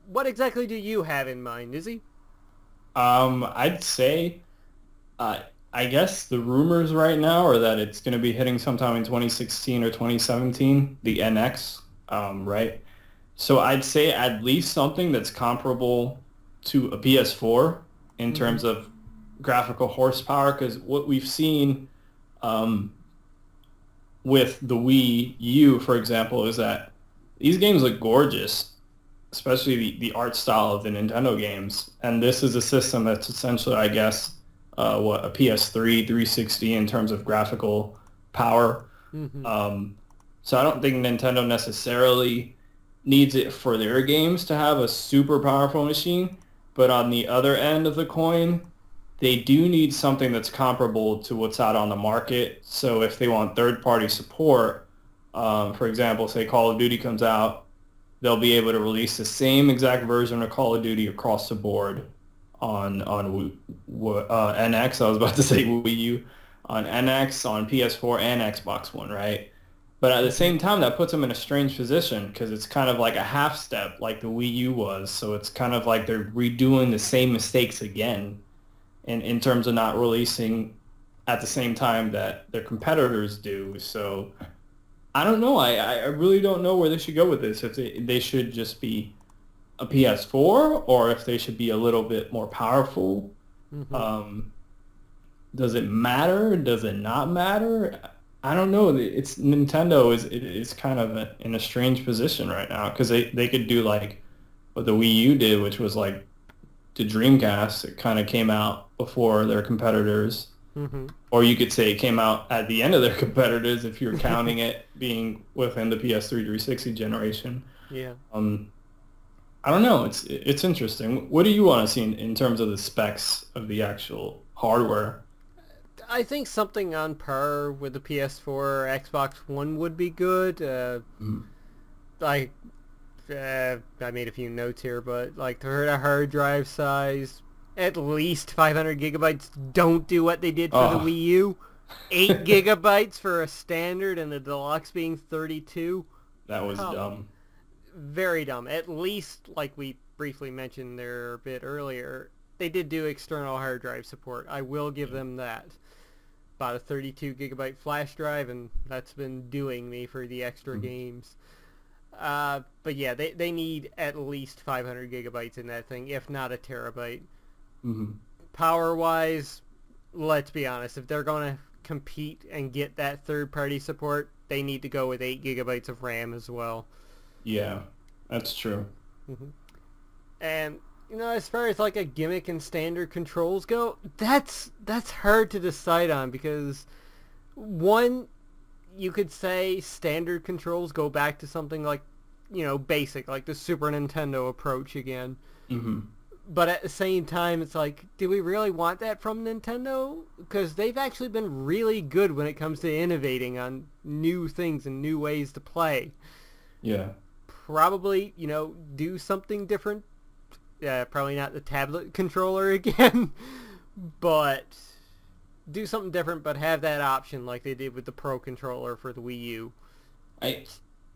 what exactly do you have in mind, Izzy? I'd say, I guess the rumors right now are that it's going to be hitting sometime in 2016 or 2017, the NX, right? So I'd say at least something that's comparable to a PS4 in terms of graphical horsepower, because what we've seen with the Wii U, for example, is that these games look gorgeous, especially the art style of the Nintendo games. And this is a system that's essentially, I guess, a PS3, 360 in terms of graphical power. So I don't think Nintendo necessarily needs it for their games to have a super powerful machine. But on the other end of the coin, they do need something that's comparable to what's out on the market. So if they want third-party support, for example, say Call of Duty comes out, they'll be able to release the same exact version of Call of Duty across the board on NX. I was about to say Wii U, on NX, on PS4, and Xbox One, right? But at the same time, that puts them in a strange position because it's kind of like a half step like the Wii U was. So it's kind of like they're redoing the same mistakes again in terms of not releasing at the same time that their competitors do. So I don't know. I really don't know where they should go with this. If they should just be a PS4 or if they should be a little bit more powerful. Does it matter? Does it not matter? I don't know. It's Nintendo is kind of in a strange position right now because they could do like what the Wii U did, which was like the Dreamcast. It kind of came out before their competitors. Or you could say it came out at the end of their competitors if you're counting it being within the PS3 360 generation. Yeah. I don't know. It's interesting. What do you want to see in terms of the specs of the actual hardware? I think something on par with the PS4 or Xbox One would be good. I made a few notes here, but like the hard drive size, At least 500 gigabytes. Don't do what they did for the Wii U. 8 gigabytes for a standard and the deluxe being 32. That was dumb. Very dumb. At least, like we briefly mentioned there a bit earlier, they did do external hard drive support. I will give them that. About a 32 gigabyte flash drive, and that's been doing me for the extra games. But yeah, they need at least 500 gigabytes in that thing, if not a terabyte. Power-wise, let's be honest, if they're going to compete and get that third-party support, they need to go with 8 gigabytes of RAM as well. Yeah, that's true. And, you know, as far as like a gimmick and standard controls go, that's hard to decide on because, one, you could say standard controls go back to something like, you know, basic, like the Super Nintendo approach again. But at the same time, it's like, do we really want that from Nintendo? Because they've actually been really good when it comes to innovating on new things and new ways to play. Yeah. Probably, you know, do something different. Probably not the tablet controller again, but do something different, but have that option like they did with the Pro Controller for the Wii U.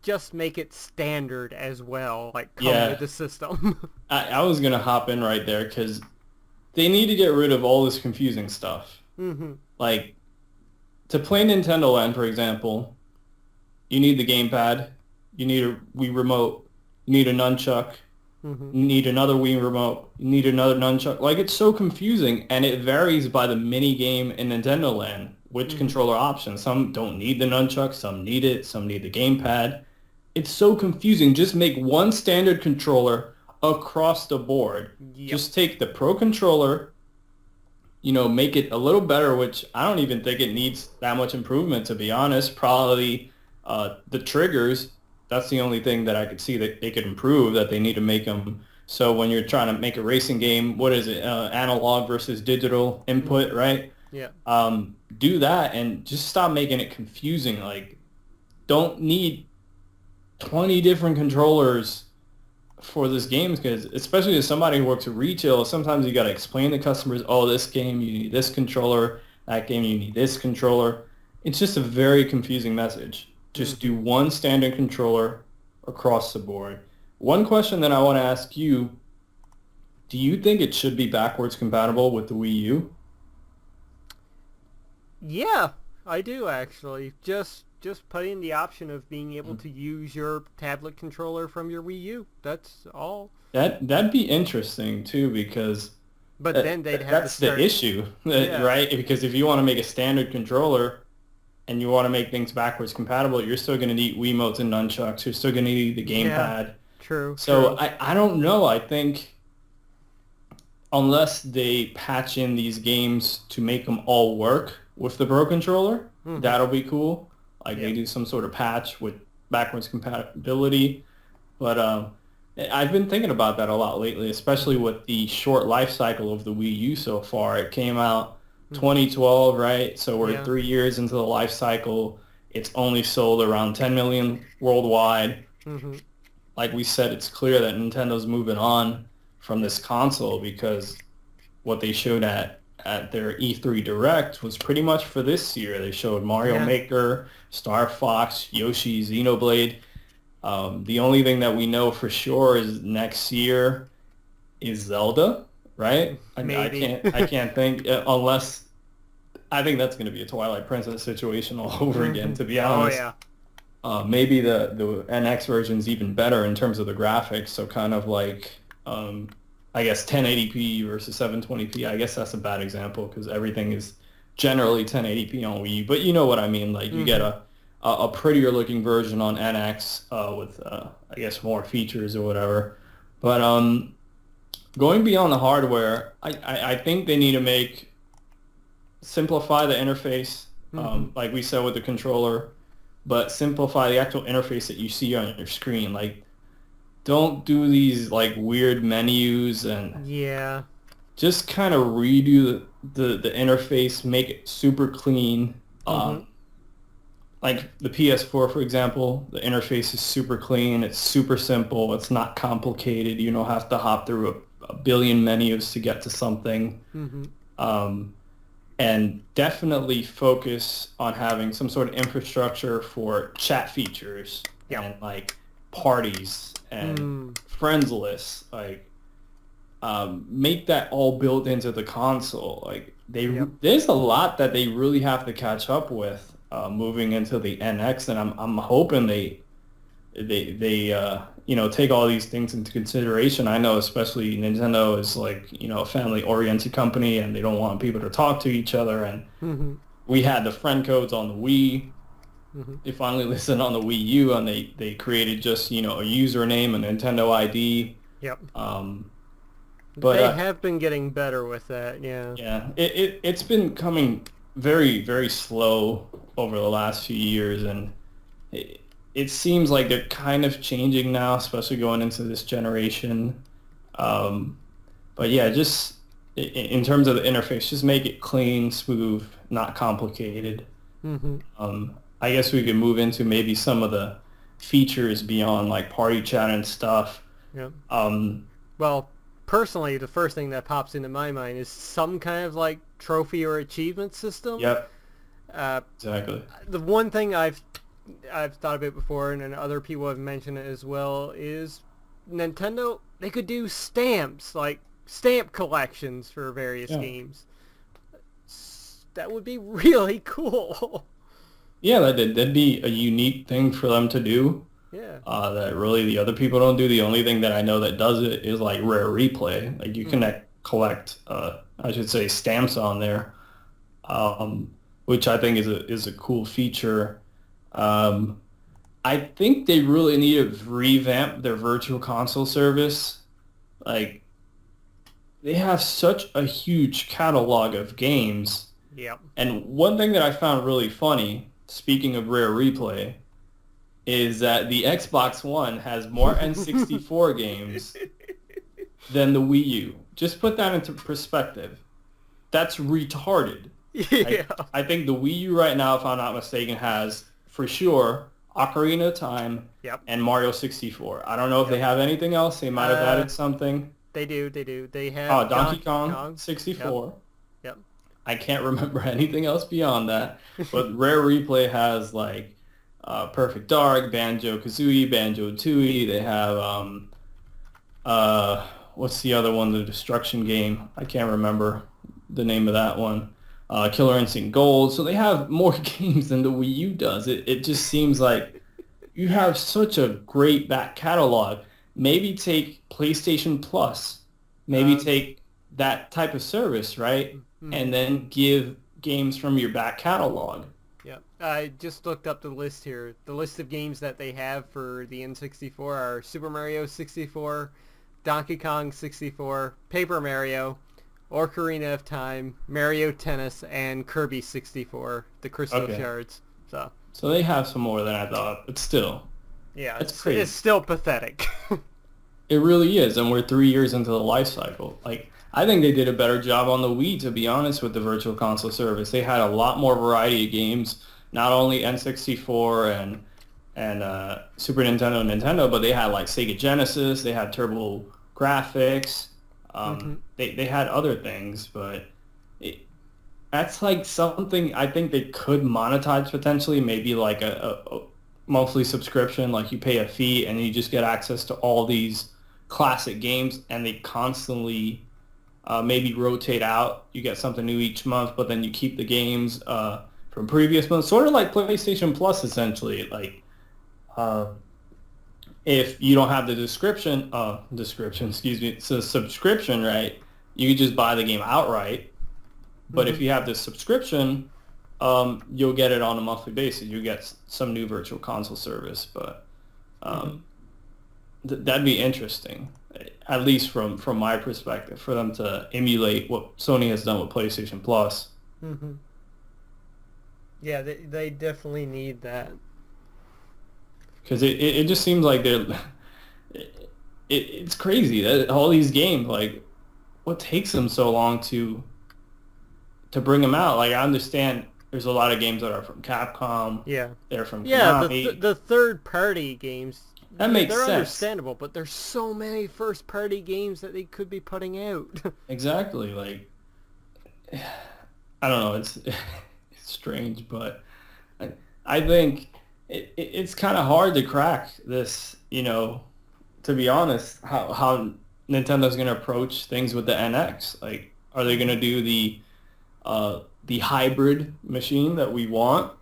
Just make it standard as well, like come with the system. I was going to hop in right there because they need to get rid of all this confusing stuff. Like, to play Nintendo Land, for example, you need the gamepad, you need a Wii remote, you need a nunchuck, you need another Wii remote, you need another nunchuck. Like, it's so confusing, and it varies by the mini game in Nintendo Land, which controller option. Some don't need the nunchuck, some need it, some need the gamepad. It's so confusing. Just make one standard controller across the board. Just take the Pro Controller, you know, make it a little better, which I don't even think it needs that much improvement, to be honest. Probably the triggers, that's the only thing that I could see that they could improve, that they need to make them. So when you're trying to make a racing game, what is it, analog versus digital input, right? Yeah. Do that and just stop making it confusing. Like, don't need 20 different controllers for this game, because especially as somebody who works at retail, sometimes you got to explain to customers, oh, this game you need this controller, that game you need this controller. It's just a very confusing message. Just do one standard controller across the board. One question that I want to ask you, do you think it should be backwards compatible with the Wii U? Yeah, I do actually. Just putting the option of being able to use your tablet controller from your Wii U. That's all. That'd be interesting too, because but then they'd have that's the issue, right? Because if you want to make a standard controller and you want to make things backwards compatible, you're still going to need Wiimotes and nunchucks. You're still going to need the gamepad. True. So I don't know. I think unless they patch in these games to make them all work with the Pro Controller, that'll be cool. Like they do some sort of patch with backwards compatibility. But I've been thinking about that a lot lately, especially with the short life cycle of the Wii U so far. It came out 2012, right? So we're 3 years into the life cycle. It's only sold around 10 million worldwide. Like we said, it's clear that Nintendo's moving on from this console, because what they showed at their E3 Direct was pretty much for this year. They showed Mario Maker, Star Fox, Yoshi, Xenoblade. The only thing that we know for sure is next year is Zelda, right? Maybe. I can't think, unless I think that's going to be a Twilight Princess situation all over again, to be honest. Maybe the NX version's even better in terms of the graphics, so kind of like I guess 1080p versus 720p. I guess that's a bad example because everything is generally 1080p on Wii U, but you know what I mean. Like you get a prettier looking version on NX with I guess more features or whatever. But going beyond the hardware, I think they need to simplify the interface, like we said with the controller, but simplify the actual interface that you see on your screen. Like, don't do these like weird menus, and just kind of redo the interface, make it super clean. Like the PS4, for example, the interface is super clean. It's super simple. It's not complicated. You don't have to hop through a billion menus to get to something. And definitely focus on having some sort of infrastructure for chat features and like parties and friends lists. Like make that all built into the console. Like there's a lot that they really have to catch up with moving into the NX, and I'm hoping they take all these things into consideration. I know especially Nintendo is like, a family-oriented company, and they don't want people to talk to each other. And we had the friend codes on the Wii. They finally listened on the Wii U, and they created just, a username, a Nintendo ID. But they have been getting better with that, yeah. Yeah, it's been coming very, very slow over the last few years, and it seems like they're kind of changing now, especially going into this generation. But yeah, just in terms of the interface, just make it clean, smooth, not complicated. I guess we could move into maybe some of the features beyond like party chat and stuff. Well, personally, the first thing that pops into my mind is some kind of like trophy or achievement system. Exactly. The one thing I've thought of it before, and then other people have mentioned it as well, is Nintendo, they could do stamps, like stamp collections for various games. That would be really cool. Yeah, that'd be a unique thing for them to do. That really the other people don't do. The only thing that I know that does it is like Rare Replay. Like you can collect, I should say, stamps on there, which I think is a cool feature. I think they really need to revamp their Virtual Console service. Like, they have such a huge catalog of games. And one thing that I found really funny, speaking of Rare Replay, is that the Xbox One has more N64 games than the Wii U. Just put that into perspective. That's retarded. I think the Wii U right now, if I'm not mistaken, has, for sure, Ocarina of Time and Mario 64. I don't know if they have anything else. They might have added something. They do. They have Donkey Kong 64. I can't remember anything else beyond that. But Rare Replay has like Perfect Dark, Banjo-Kazooie, Banjo-Tooie. They have what's the other one? The Destruction game. I can't remember the name of that one. Killer Instinct Gold. So they have more games than the Wii U does. It just seems like you have such a great back catalog. Maybe take PlayStation Plus. Maybe take that type of service, right? And then give games from your back catalog. I just looked up the list here. The list of games that they have for the N64 are Super Mario 64, Donkey Kong 64, Paper Mario, Ocarina of Time, Mario Tennis, and Kirby 64, the Crystal Shards. So they have some more than I thought, but still. It's crazy. It's still pathetic. It really is, and we're 3 years into the life cycle. Like, I think they did a better job on the Wii, to be honest, with the Virtual Console service. They had a lot more variety of games, not only N64 and Super Nintendo, but they had like Sega Genesis, they had Turbo Graphics, they had other things, but that's like something I think they could monetize potentially, maybe like a monthly subscription, like you pay a fee and you just get access to all these classic games, and they constantly maybe rotate out. You get something new each month, but then you keep the games from previous months, sort of like PlayStation Plus, essentially. Like, if you don't have the it's a subscription, right? You can just buy the game outright. But if you have the subscription, you'll get it on a monthly basis. You get some new Virtual Console service, but that'd be interesting, at least from my perspective, for them to emulate what Sony has done with PlayStation Plus. Yeah, they definitely need that. Because it just seems like it's crazy that all these games, like, what takes them so long to bring them out? Like, I understand there's a lot of games that are from Capcom. Yeah. They're from Konami. Konami. The third-party games that makes they're sense. understandable, but there's so many first-party games that they could be putting out. Exactly. Like, I don't know. It's strange, but I think it's kind of hard to crack this. To be honest, how Nintendo's going to approach things with the NX. Like, are they going to do the hybrid machine that we want,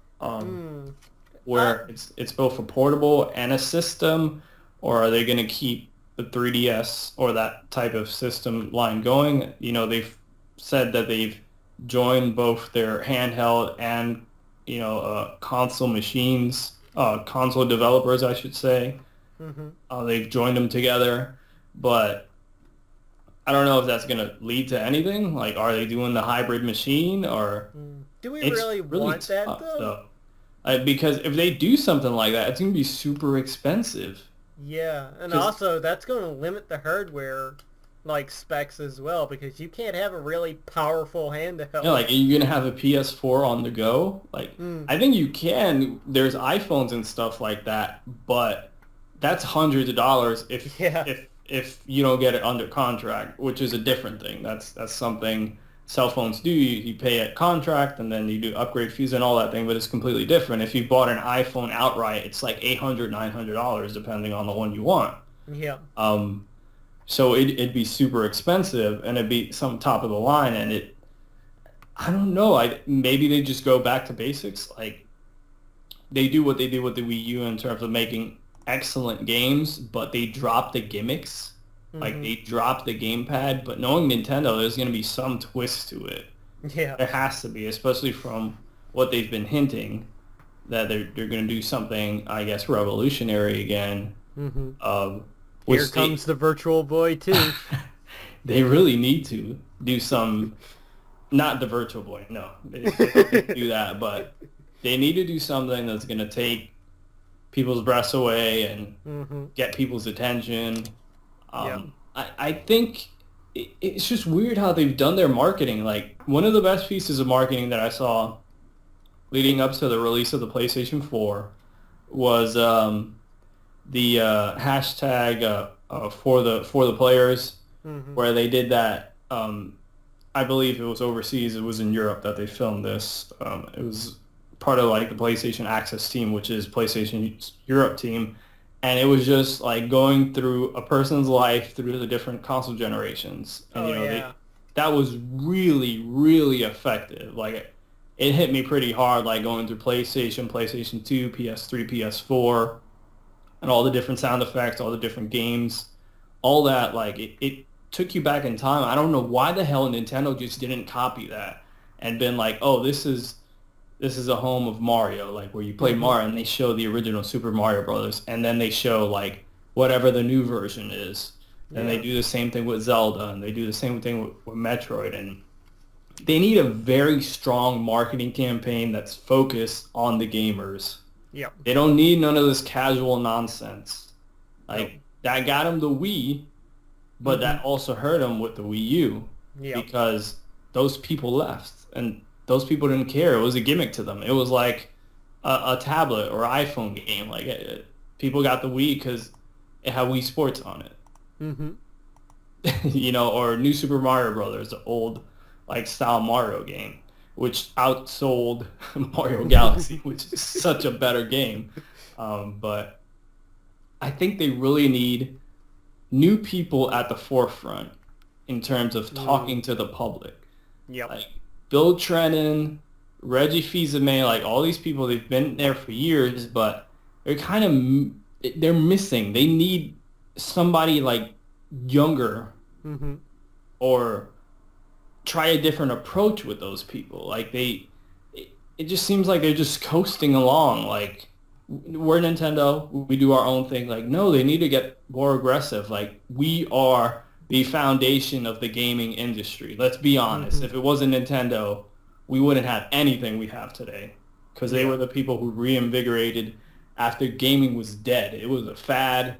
where it's both a portable and a system, or are they going to keep the 3DS or that type of system line going? They've said that they've joined both their handheld and console machines, console developers, I should say. They've joined them together, but I don't know if that's going to lead to anything. Like, are they doing the hybrid machine, or do we really want that though? Because if they do something like that, it's going to be super expensive. Yeah, and also that's going to limit the hardware specs as well, because you can't have a really powerful handheld. Yeah, like, are you going to have a PS4 on the go? Like, I think you can. There's iPhones and stuff like that, but that's hundreds of dollars if you don't get it under contract, which is a different thing. That's something cell phones do. You pay at contract, and then you do upgrade fees and all that thing, but it's completely different. If you bought an iPhone outright, it's like $800, $900, depending on the one you want. Yeah. So it'd be super expensive, and it'd be some top of the line, and I don't know. Maybe they just go back to basics. Like, they do what they did with the Wii U in terms of making excellent games, but they drop the gimmicks. Like, they drop the gamepad, but knowing Nintendo, there's going to be some twist to it. Yeah. There has to be, especially from what they've been hinting, that they're going to do something, I guess, revolutionary again. Here comes the Virtual Boy too. They really need to do some, not the Virtual Boy, no. They don't do that, but they need to do something that's going to take people's breaths away and get people's attention. I think it's just weird how they've done their marketing. Like, one of the best pieces of marketing that I saw leading up to the release of the PlayStation 4 was the hashtag for the players, where they did that. I believe it was overseas. It was in Europe that they filmed this. It was part of like the PlayStation Access team, which is PlayStation Europe team, and it was just like going through a person's life through the different console generations. And that was really, really effective. Like, it hit me pretty hard, like going through PlayStation 2, PS3, PS4, and all the different sound effects, all the different games, all that. Like, it took you back in time. I don't know why the hell Nintendo just didn't copy that and been like, oh, this is a home of Mario, like where you play Mario, and they show the original Super Mario Brothers, and then they show like whatever the new version is. And they do the same thing with Zelda, and they do the same thing with Metroid. And they need a very strong marketing campaign that's focused on the gamers. Yeah. They don't need none of this casual nonsense. Like, that got them the Wii, but that also hurt them with the Wii U, because those people left, and those people didn't care. It was a gimmick to them. It was like a tablet or iPhone game. Like, people got the Wii because it had Wii Sports on it. Or New Super Mario Brothers, the old like style Mario game, which outsold Mario Galaxy, which is such a better game. But I think they really need new people at the forefront in terms of talking to the public. Like Bill Trennan, Reggie Fils-Aimé, like all these people, they've been there for years, but they're missing. They need somebody like younger, or try a different approach with those people. Like it just seems like they're just coasting along. Like, we're Nintendo, we do our own thing. Like, no, they need to get more aggressive. Like, we are the foundation of the gaming industry. Let's be honest. If it wasn't Nintendo, we wouldn't have anything we have today, because they were the people who reinvigorated after gaming was dead. It was a fad.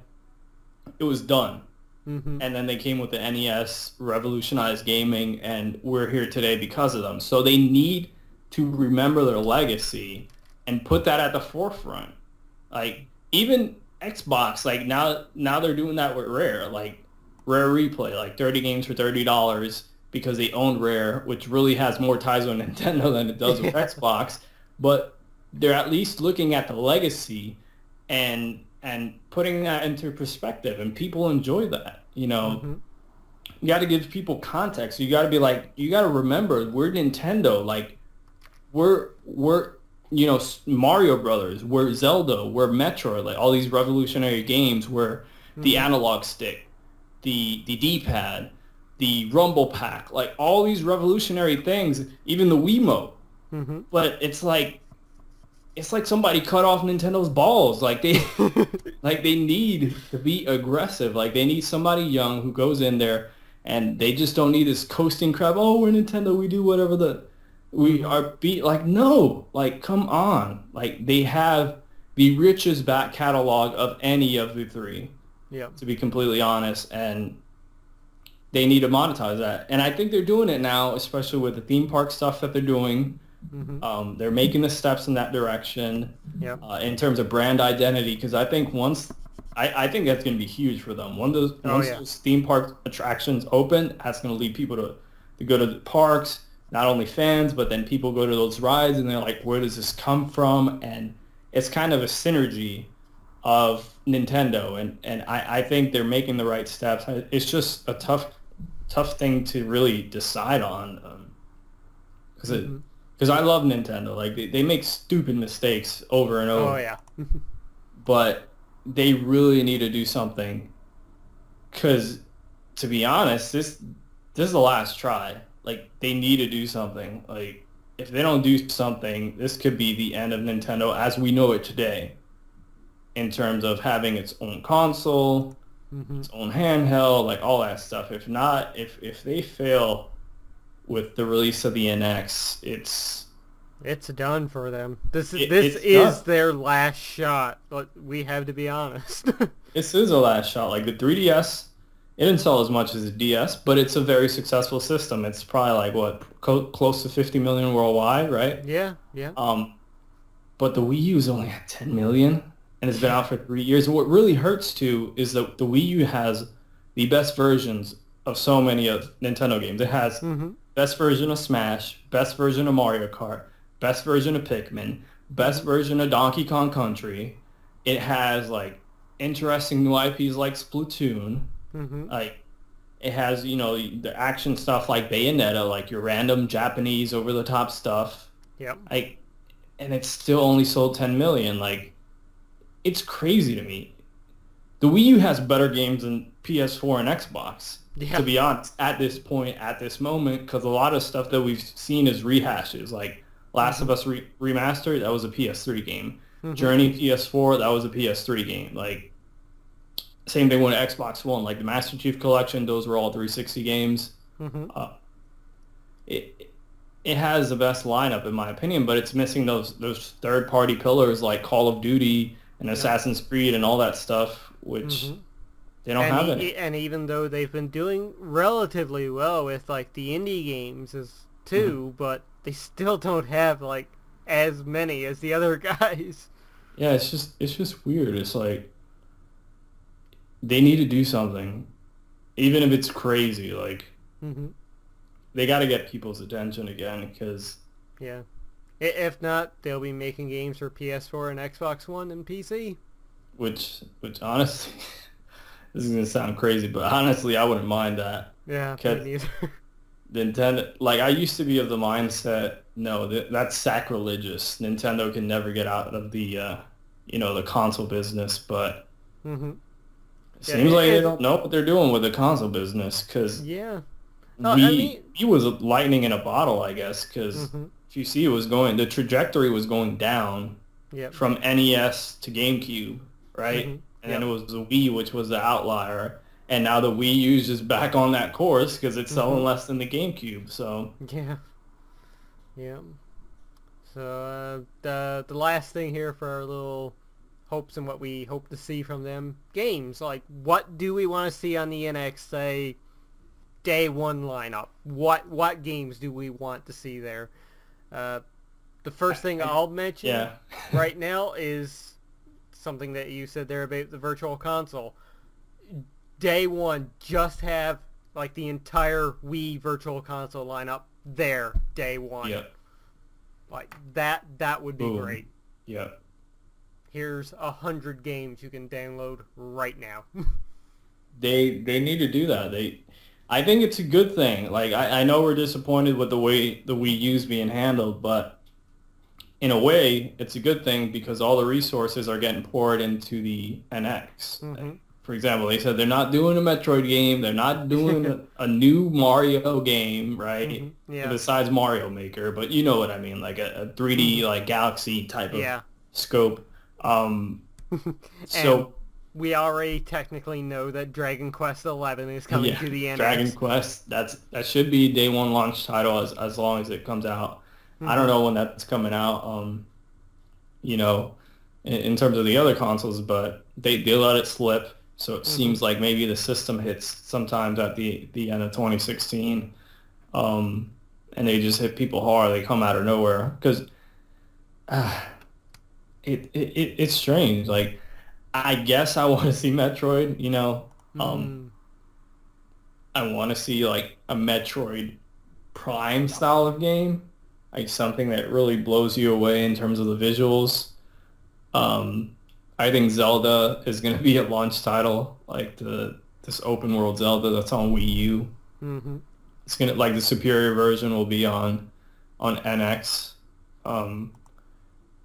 It was done. And then they came with the NES, revolutionized gaming, and we're here today because of them. So they need to remember their legacy and put that at the forefront. Like, even Xbox, like now they're doing that with Rare, like Rare Replay, like 30 games for $30 because they own Rare, which really has more ties with Nintendo than it does with Yeah. Xbox. But they're at least looking at the legacy and putting that into perspective, and people enjoy that. Mm-hmm. You got to give people context. You got to be like, you got to remember, we're Nintendo. Like, we're Mario Brothers, we're Zelda, we're Metroid. Like all these revolutionary games where the Mm-hmm. analog stick, the D-pad, the Rumble Pack, like all these revolutionary things, even the Wiimote. Mm-hmm. But it's like somebody cut off Nintendo's balls. Like they like they need to be aggressive. Like they need somebody young who goes in there and they just don't need this coasting crap. Oh, we're Nintendo. We do whatever we Mm-hmm. are beat. Like no, like come on. Like they have the richest back catalog of any of the three, Yeah. to be completely honest. And they need to monetize that. And I think they're doing it now, especially with the theme park stuff that they're doing. Mm-hmm. They're making the steps in that direction Yeah. in terms of brand identity, because I think I think that's going to be huge for them. Oh Once yeah. those theme park attractions open, that's going to lead people to go to the parks. Not only fans, but then people go to those rides and they're like, where does this come from? And it's kind of a synergy of Nintendo, and I think they're making the right steps. It's just a tough thing to really decide on, because Mm-hmm. I love Nintendo. Like they make stupid mistakes over and Oh over, yeah. but they really need to do something. Because to be honest, this is the last try. Like they need to do something. Like if they don't do something, this could be the end of Nintendo as we know it today, in terms of having its own console, Mm-hmm. its own handheld, like all that stuff. If not, if they fail with the release of the NX, It's done for them. This is it, this it's is done. their last shot, but we have to be honest. This is a last shot. Like the 3DS, it didn't sell as much as the DS, but it's a very successful system. It's probably like what close to 50 million worldwide, right? Yeah, yeah. Um, but the Wii U is only at 10 million, and it's been Yeah. out for 3 years. And what really hurts too is that the Wii U has the best versions of so many of Nintendo games. It has Mm-hmm. best version of Smash, best version of Mario Kart, best version of Pikmin, best Mm-hmm. version of Donkey Kong Country. It has like interesting new IPs like Splatoon. Mm-hmm. Like it has, the action stuff like Bayonetta, like your random Japanese over the top stuff. Yep. Like, and it's still only sold 10 million. Like, it's crazy to me. The Wii U has better games than PS4 and Xbox, Yeah. to be honest, at this point, at this moment, because a lot of stuff that we've seen is rehashes. Like Last of Mm-hmm. Us Remastered, that was a PS3 game. Mm-hmm. Journey PS4, that was a PS3 game. Like, same thing with Xbox One. Like the Master Chief Collection, those were all 360 games. Mm-hmm. Uh, it it has the best lineup in my opinion, but it's missing those third party pillars like Call of Duty and Yep. Assassin's Creed and all that stuff, which Mm-hmm. they don't have any. And even though they've been doing relatively well with like the indie games as Mhm. too, but they still don't have like as many as the other guys. Yeah, it's just weird. It's like they need to do something, even if it's crazy. Like Mm-hmm. they got to get people's attention again, because Yeah. If not, they'll be making games for PS4 and Xbox One and PC. which honestly, this is gonna sound crazy, but honestly, I wouldn't mind that. Yeah, me 'Cause neither. Nintendo, like I used to be of the mindset, no, that's sacrilegious. Nintendo can never get out of the console business, but Mm-hmm. it Yeah, seems like they don't know what they're doing with the console business, because yeah. No, I we mean, he was lightning in a bottle, I guess, because mm-hmm. if you see the trajectory was going down Yep. from NES to GameCube, right? Mm-hmm. And then it was the Wii, which was the outlier. And now the Wii U's just back on that course because it's selling Mm-hmm. less than the GameCube. So Yeah. Yeah. So the last thing here for our little hopes and what we hope to see from them, games. Like, what do we want to see on the NX, say, day one lineup? What games do we want to see there? The first thing I'll mention yeah, right now is something that you said there about the Virtual Console. Day one, just have like the entire Wii Virtual Console lineup there day one. Yep. Like that would be great. Yep. Here's 100 games you can download right now. They need to do that. I think it's a good thing. Like I know we're disappointed with the way the Wii U's being handled, but in a way, it's a good thing because all the resources are getting poured into the NX. Mm-hmm. For example, they said they're not doing a Metroid game. They're not doing a new Mario game, right? Mm-hmm. Yeah. Besides Mario Maker, but you know what I mean, like a 3D like Galaxy type of scope. So we already technically know that Dragon Quest XI is coming to the NX. Dragon Quest, that should be day one launch title as long as it comes out. I don't know when that's coming out, you know, in terms of the other consoles, but they let it slip. So it seems like maybe the system hits sometimes at the end of 2016, and they just hit people hard. They come out of nowhere because it's strange. Like, I guess I want to see Metroid, you know. I want to see like a Metroid Prime style of game. Like something that really blows you away in terms of the visuals. I think Zelda is going to be a launch title, like this open world Zelda that's on Wii U. Mm-hmm. It's gonna like the superior version will be on NX.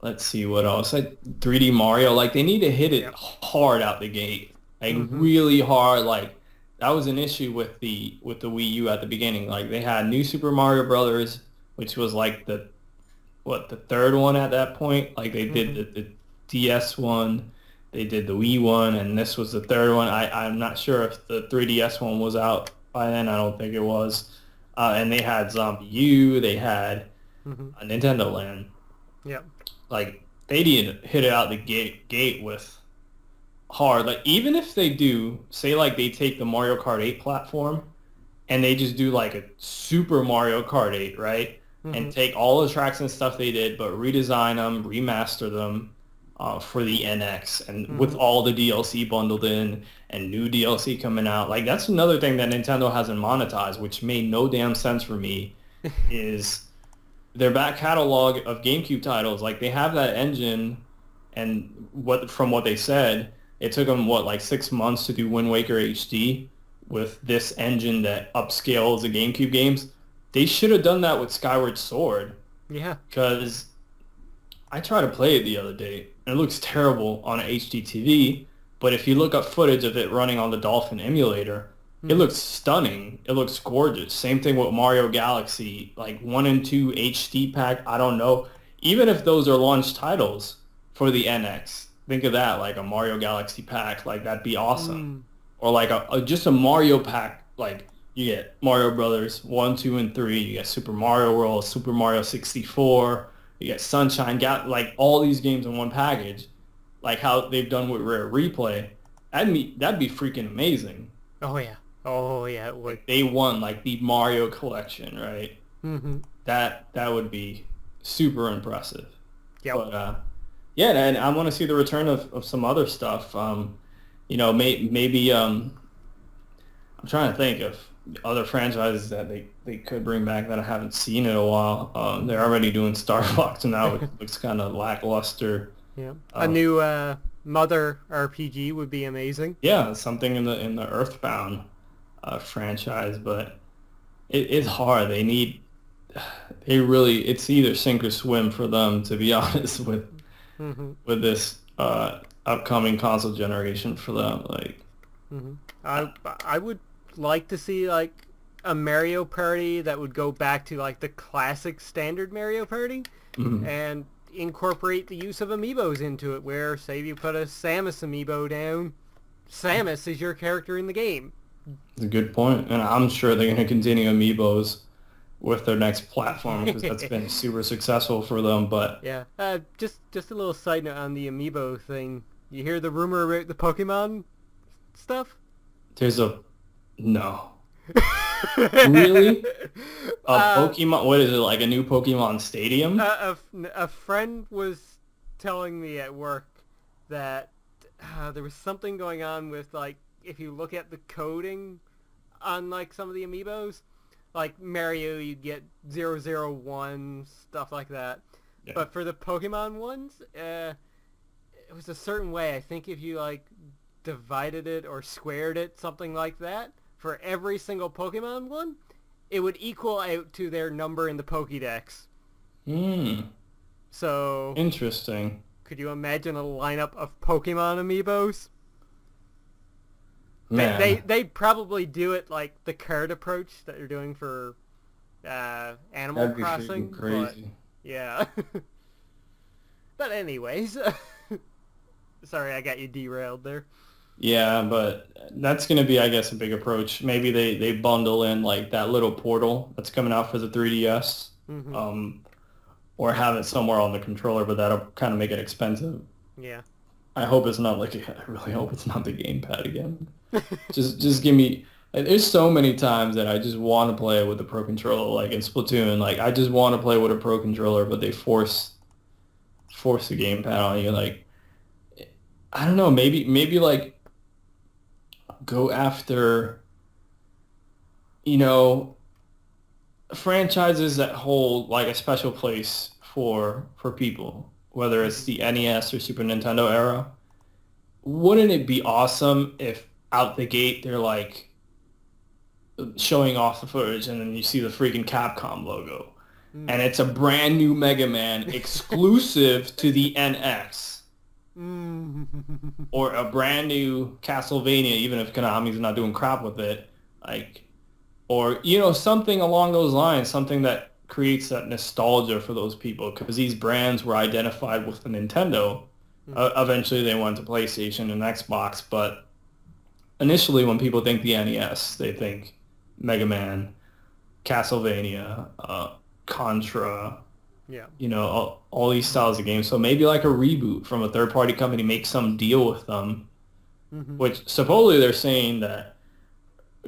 Let's see what else. Like 3D Mario, like they need to hit it hard out the gate, like really hard. Like that was an issue with the Wii U at the beginning. Like they had New Super Mario Brothers, which was like the third one at that point. Like they did the DS one, they did the Wii one, and this was the third one. I'm not sure if the 3DS one was out by then. I don't think it was. And they had Zombie U, they had a Nintendo Land. Yeah. Like they didn't hit it out the gate with hard. Like even if they do, say like they take the Mario Kart 8 platform and they just do like a Super Mario Kart 8, right? And take all the tracks and stuff they did, but redesign them, remaster them for the NX, and with all the DLC bundled in and new DLC coming out. Like that's another thing that Nintendo hasn't monetized, which made no damn sense for me, is their back catalog of GameCube titles. Like they have that engine, and from what they said, it took them like 6 months to do Wind Waker HD with this engine that upscales the GameCube games. They should have done that with Skyward Sword. Yeah. Because I tried to play it the other day, and it looks terrible on an HD TV, but if you look up footage of it running on the Dolphin emulator, it looks stunning. It looks gorgeous. Same thing with Mario Galaxy, like 1 and 2 HD pack. I don't know. Even if those are launch titles for the NX, think of that, like a Mario Galaxy pack. Like, that'd be awesome. Or like just a Mario pack, like you get Mario Brothers 1, 2, and 3. You get Super Mario World, Super Mario 64. You get Sunshine, like all these games in one package, like how they've done with Rare Replay. That'd be freaking amazing. Oh yeah, it would. They won like the Mario collection, right? That would be super impressive. Yeah. But yeah, and I want to see the return of some other stuff. You know, maybe I'm trying to think of other franchises that they could bring back that I haven't seen in a while. They're already doing Star Fox now, which looks kind of lackluster. Yeah, a new Mother RPG would be amazing. Yeah, something in the Earthbound franchise, but it's hard. It's either sink or swim for them, to be honest, with this upcoming console generation for them. Like, I would like to see like a Mario Party that would go back to like the classic standard Mario Party and incorporate the use of amiibos into it, where say you put a Samus amiibo down, Samus is your character in the game. It's a good point, and I'm sure they're going to continue amiibos with their next platform because that's been super successful for them. But yeah, just a little side note on the amiibo thing. You hear the rumor about the Pokemon stuff? No. Really? Pokemon? What is it, like a new Pokemon Stadium? A friend was telling me at work that there was something going on with, like, if you look at the coding on, like, some of the amiibos, like Mario, you get 001, stuff like that. Yeah. But for the Pokemon ones, it was a certain way. I think if you, like, divided it or squared it, something like that, for every single Pokemon one, it would equal out to their number in the Pokédex. So... Interesting. Could you imagine a lineup of Pokemon amiibos? Man. They probably do it like the card approach that they're doing for Animal Crossing. Crazy. But, yeah. But anyways, sorry I got you derailed there. Yeah, but that's going to be, I guess, a big approach. Maybe they bundle in like that little portal that's coming out for the 3DS, or have it somewhere on the controller, but that'll kind of make it expensive. Yeah. I hope it's not like, I really hope it's not the gamepad again. just give me, like, there's so many times that I just want to play with the Pro Controller, like in Splatoon, like I just want to play with a Pro Controller, but they force the gamepad on you. Like, I don't know, maybe like go after, franchises that hold like a special place for people, whether it's the NES or Super Nintendo era. Wouldn't it be awesome if out the gate they're like showing off the footage and then you see the freaking Capcom logo and it's a brand new Mega Man exclusive to the NX, or a brand new Castlevania, even if Konami's not doing crap with it, like, or something along those lines, something that creates that nostalgia for those people, because these brands were identified with the Nintendo. Eventually they went to PlayStation and Xbox, but initially when people think the NES, they think Mega Man, Castlevania, Contra, all these styles of games. So maybe like a reboot from a third-party company, make some deal with them, which supposedly they're saying that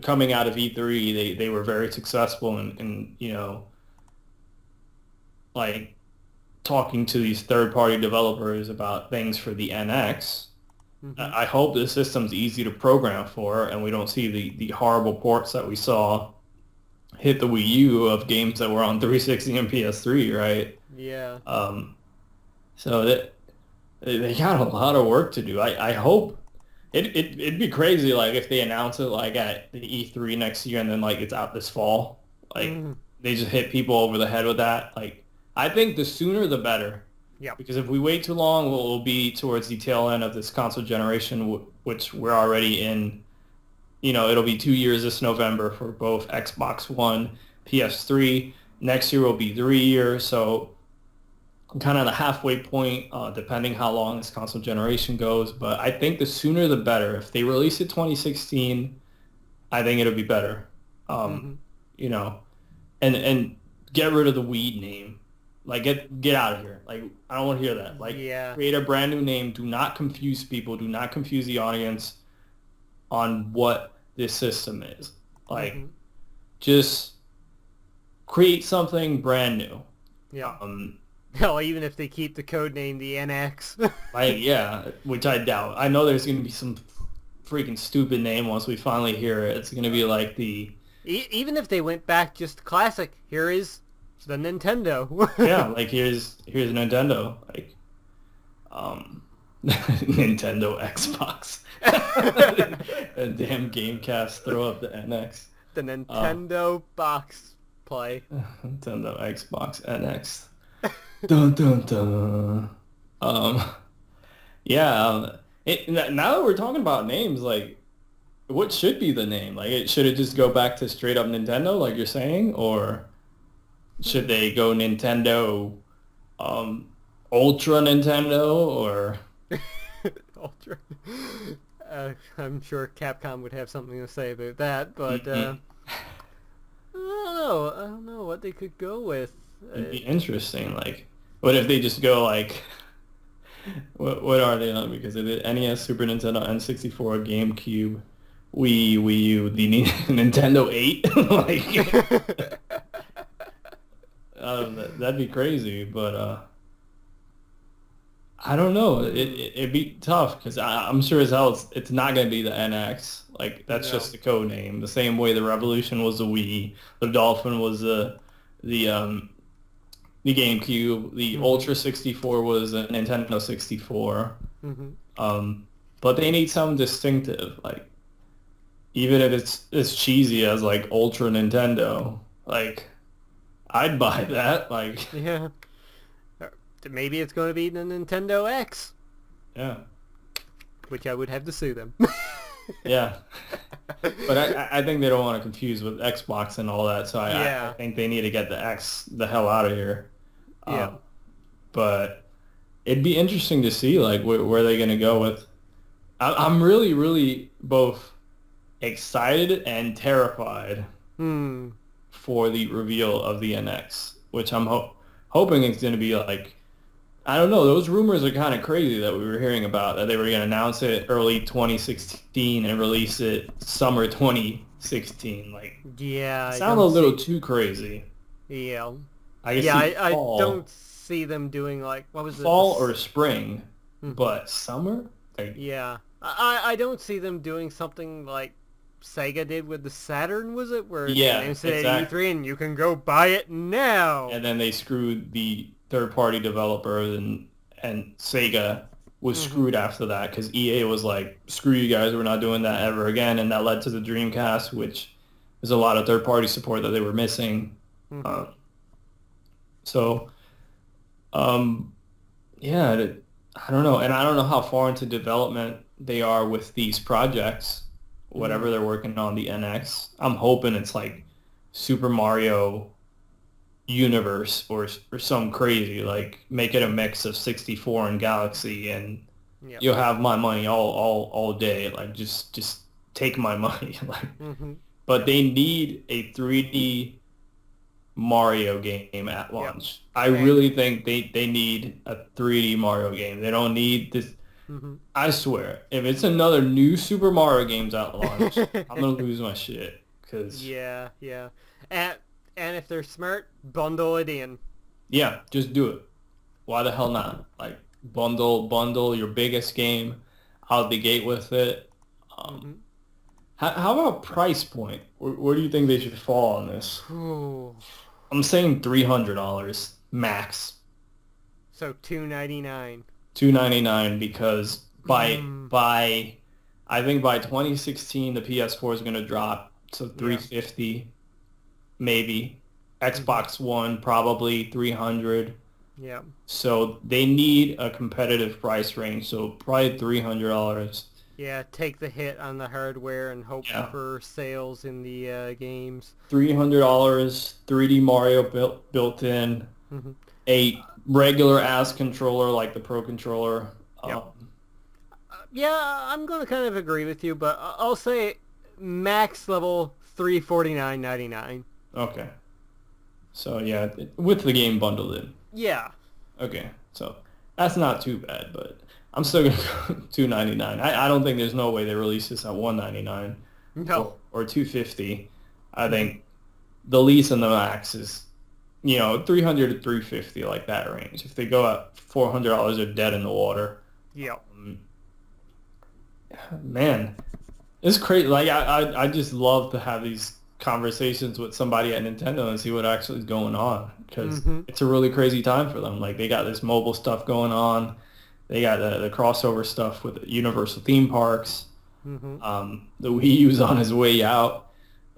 coming out of E3, they were very successful in like talking to these third-party developers about things for the NX. I hope the system's easy to program for, and we don't see the horrible ports that we saw hit the Wii U of games that were on 360 and PS3, right? Yeah. So they got a lot of work to do. I hope it'd be crazy, like, if they announce it like at the E3 next year and then like it's out this fall. Like they just hit people over the head with that. Like, I think the sooner the better. Yeah. Because if we wait too long, we'll be towards the tail end of this console generation, which we're already in. It'll be 2 years this November for both Xbox One, PS3. Next year will be 3 years. So kind of the halfway point, depending how long this console generation goes. But I think the sooner the better. If they release it 2016, I think it'll be better. And get rid of the Wii name. Like, get out of here. Like, I don't want to hear that. Like, create a brand new name. Do not confuse people. Do not confuse the audience on what this system is. Like, just create something brand new. Yeah. Hell, even if they keep the code name the NX. Which I doubt. I know there's going to be some freaking stupid name once we finally hear it. It's going to be like the... Even if they went back just classic, here is the Nintendo. Yeah, like here's Nintendo, like Nintendo Xbox. A damn Gamecast, throw up the NX. The Nintendo box play. Nintendo Xbox NX. Dun dun dun. Now that we're talking about names, like, what should be the name? Like, should it just go back to straight up Nintendo, like you're saying, or should they go Nintendo, Ultra Nintendo, or Ultra? I'm sure Capcom would have something to say about that, but I don't know what they could go with. It'd be interesting. Like, what if they just go like, what are they on? Because they did NES, Super Nintendo, N64, GameCube, Wii U, the Nintendo 8. Like. That'd be crazy, but I don't know. It'd be tough because I'm sure as hell it's not going to be the NX. Like that's just the code name. The same way the Revolution was the Wii, the Dolphin was the the GameCube, the Ultra 64 was a Nintendo 64. But they need something distinctive. Like even if it's as cheesy as like Ultra Nintendo, like I'd buy that. Like yeah. Maybe it's going to be the Nintendo X. Yeah. Which I would have to sue them. Yeah. But I think they don't want to confuse with Xbox and all that, so I think they need to get the X the hell out of here. Yeah. But it'd be interesting to see like where they're going to go with... I'm really, really both excited and terrified for the reveal of the NX, which I'm hoping it's going to be like... I don't know. Those rumors are kind of crazy that we were hearing about, that they were going to announce it early 2016 and release it summer 2016. Like, yeah, sound a little too crazy. Yeah. I don't see them doing like, what was fall or spring, but summer? Like, yeah. I don't see them doing something like Sega did with the Saturn, was it? Where they announced it at E3 and you can go buy it now. And then they screwed the third-party developers and Sega was screwed after that because EA was like, screw you guys, we're not doing that ever again. And that led to the Dreamcast, which is a lot of third-party support that they were missing. Yeah, I don't know. And I don't know how far into development they are with these projects, whatever they're working on the NX. I'm hoping it's like Super Mario universe or some crazy, like make it a mix of 64 and Galaxy, and you'll have my money all day. Like just take my money. Like, but they need a 3D Mario game at launch. I really think they need a 3D Mario game. They don't need this. I swear, if it's another new Super Mario games at launch, I'm gonna lose my shit. Cause and if they're smart, bundle it in. Yeah, just do it. Why the hell not? Like, bundle your biggest game out the gate with it. How about price point? Where do you think they should fall on this? I'm saying $300 max. So $299. $299 because by I think by 2016 the PS4 is going to drop to $350. Maybe. Xbox One, probably $300. Yeah. So they need a competitive price range, so probably $300. Yeah, take the hit on the hardware and hope for sales in the games. $300, 3D Mario built in, a regular ass controller like the Pro Controller. Yeah, I'm going to kind of agree with you, but I'll say max level $349.99. Okay. So yeah, with the game bundled in. Yeah. Okay, so that's not too bad, but I'm still gonna go $299. I don't think there's no way they release this at $199. No. Or $250. I think the least and the max is, $300 to $350, like that range. If they go at $400, they're dead in the water. Yeah. Man, it's crazy. Like I just love to have these conversations with somebody at Nintendo and see what actually is going on, because it's a really crazy time for them. Like, they got this mobile stuff going on, they got the crossover stuff with Universal theme parks. The Wii U's on his way out.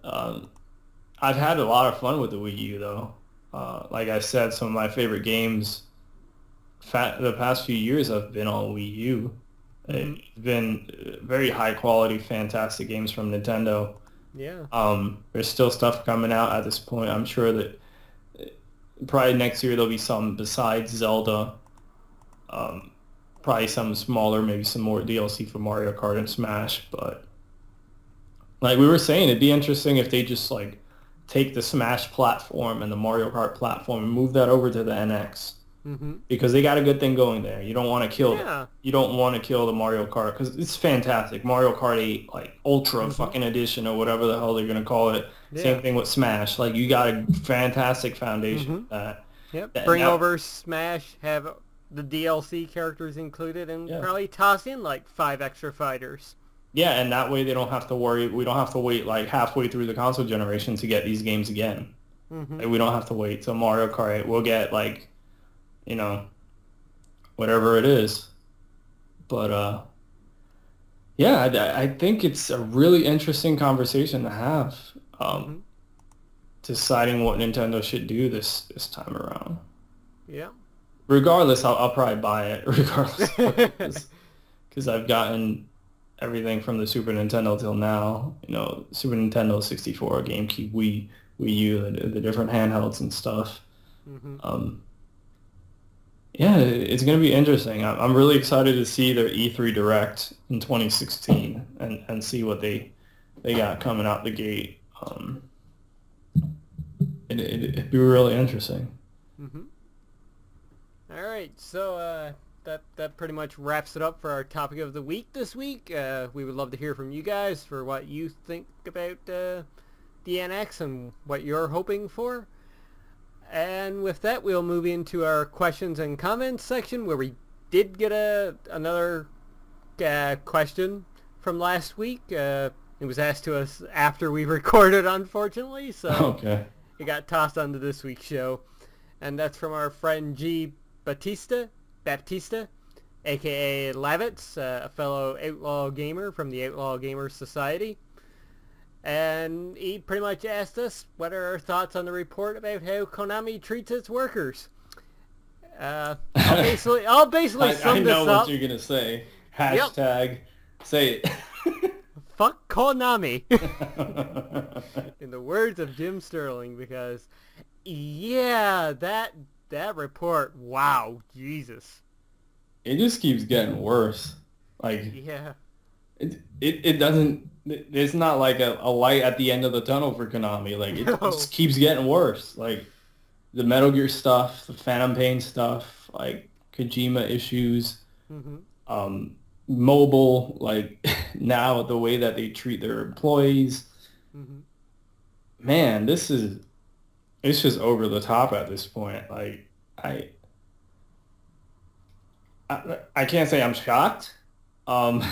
I've had a lot of fun with the Wii U though. Like I said, some of my favorite games the past few years have been on Wii U. It's been very high quality, fantastic games from Nintendo. Yeah. There's still stuff coming out at this point. I'm sure that probably next year there'll be some besides Zelda. Probably some smaller, maybe some more DLC for Mario Kart and Smash. But like we were saying, it'd be interesting if they just like take the Smash platform and the Mario Kart platform and move that over to the NX. Because they got a good thing going there. You don't want to kill the Mario Kart, because it's fantastic. Mario Kart 8, like Ultra fucking edition or whatever the hell they're gonna call it. Same thing with Smash. Like, you got a fantastic foundation. Bring over Smash, have the DLC characters included, and probably toss in like 5 extra fighters. Yeah, and that way they don't have to worry. We don't have to wait like halfway through the console generation to get these games again. Mm-hmm. Like, we don't have to wait till Mario Kart 8. We'll get like, whatever it is. But yeah, I think it's a really interesting conversation to have. Deciding what Nintendo should do this time around. Yeah. Regardless, I'll probably buy it regardless, because I've gotten everything from the Super Nintendo till now. Super Nintendo 64, GameCube, Wii U, the different handhelds and stuff. Mm-hmm. Yeah, it's going to be interesting. I'm really excited to see their E3 Direct in 2016 and see what they got coming out the gate. It'd be really interesting. Mm-hmm. All right, so that pretty much wraps it up for our topic of the week this week. We would love to hear from you guys for what you think about the NX and what you're hoping for. And with that, we'll move into our questions and comments section, where we did get another question from last week. It was asked to us after we recorded, unfortunately, so okay. It got tossed onto this week's show. And that's from our friend G. Baptista, a.k.a. Lavitz, a fellow outlaw gamer from the Outlaw Gamer Society. And he pretty much asked us what are our thoughts on the report about how Konami treats its workers. I'll basically sum this up. I know what you're going to say. Hashtag, say it. Fuck Konami. In the words of Jim Sterling, because, yeah, that report, wow, Jesus. It just keeps getting worse. Like, yeah. It doesn't, it's not like a light at the end of the tunnel for Konami. Like, it just keeps getting worse. Like, the Metal Gear stuff, the Phantom Pain stuff, like, Kojima issues, mobile, like, now the way that they treat their employees. Mm-hmm. Man, it's just over the top at this point. Like, I can't say I'm shocked. But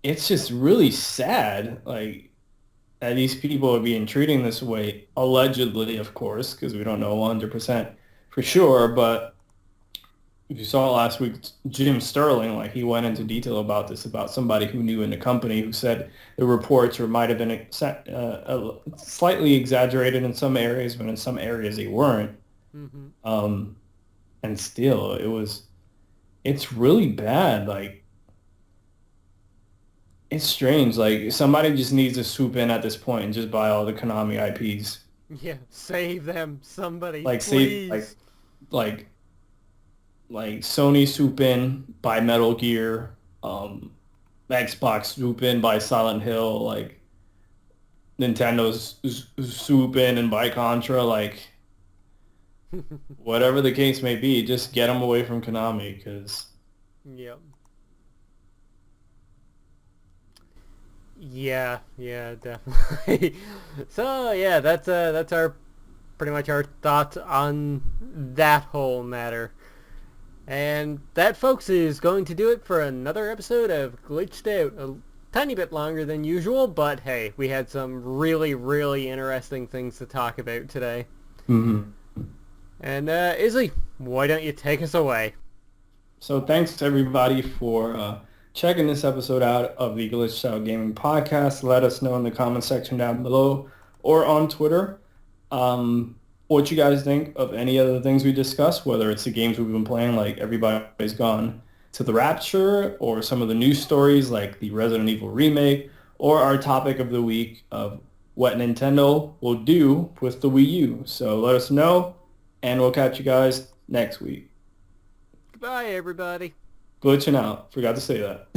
it's just really sad, like, that these people are being treated this way, allegedly, of course, because we don't know 100% for sure. But if you saw last week, Jim Sterling, like, he went into detail about this, about somebody who knew in the company who said the reports might have been slightly exaggerated in some areas, but in some areas they weren't. Mm-hmm. And still, it's really bad, like. It's strange. Like, somebody just needs to swoop in at this point and just buy all the Konami IPs. Yeah, save them, somebody. Like, please. Save, like Sony swoop in, buy Metal Gear. Xbox swoop in, buy Silent Hill. Like, Nintendo's swoop in and buy Contra. Like, whatever the case may be, just get them away from Konami, because. Yep. Yeah, definitely. So yeah, that's our pretty much our thoughts on that whole matter. And that, folks, is going to do it for another episode of Glitched Out. A tiny bit longer than usual, but hey, we had some really, really interesting things to talk about today. Mm-hmm. And Izzy, why don't you take us away? So thanks everybody for checking this episode out of the Glitched Out Gaming Podcast. Let us know in the comment section down below or on Twitter what you guys think of any of the things we discussed, whether it's the games we've been playing, like Everybody's Gone to the Rapture, or some of the news stories like the Resident Evil remake, or our topic of the week of what Nintendo will do with the Wii U. So let us know, and we'll catch you guys next week. Goodbye, everybody. Glitching out. Forgot to say that.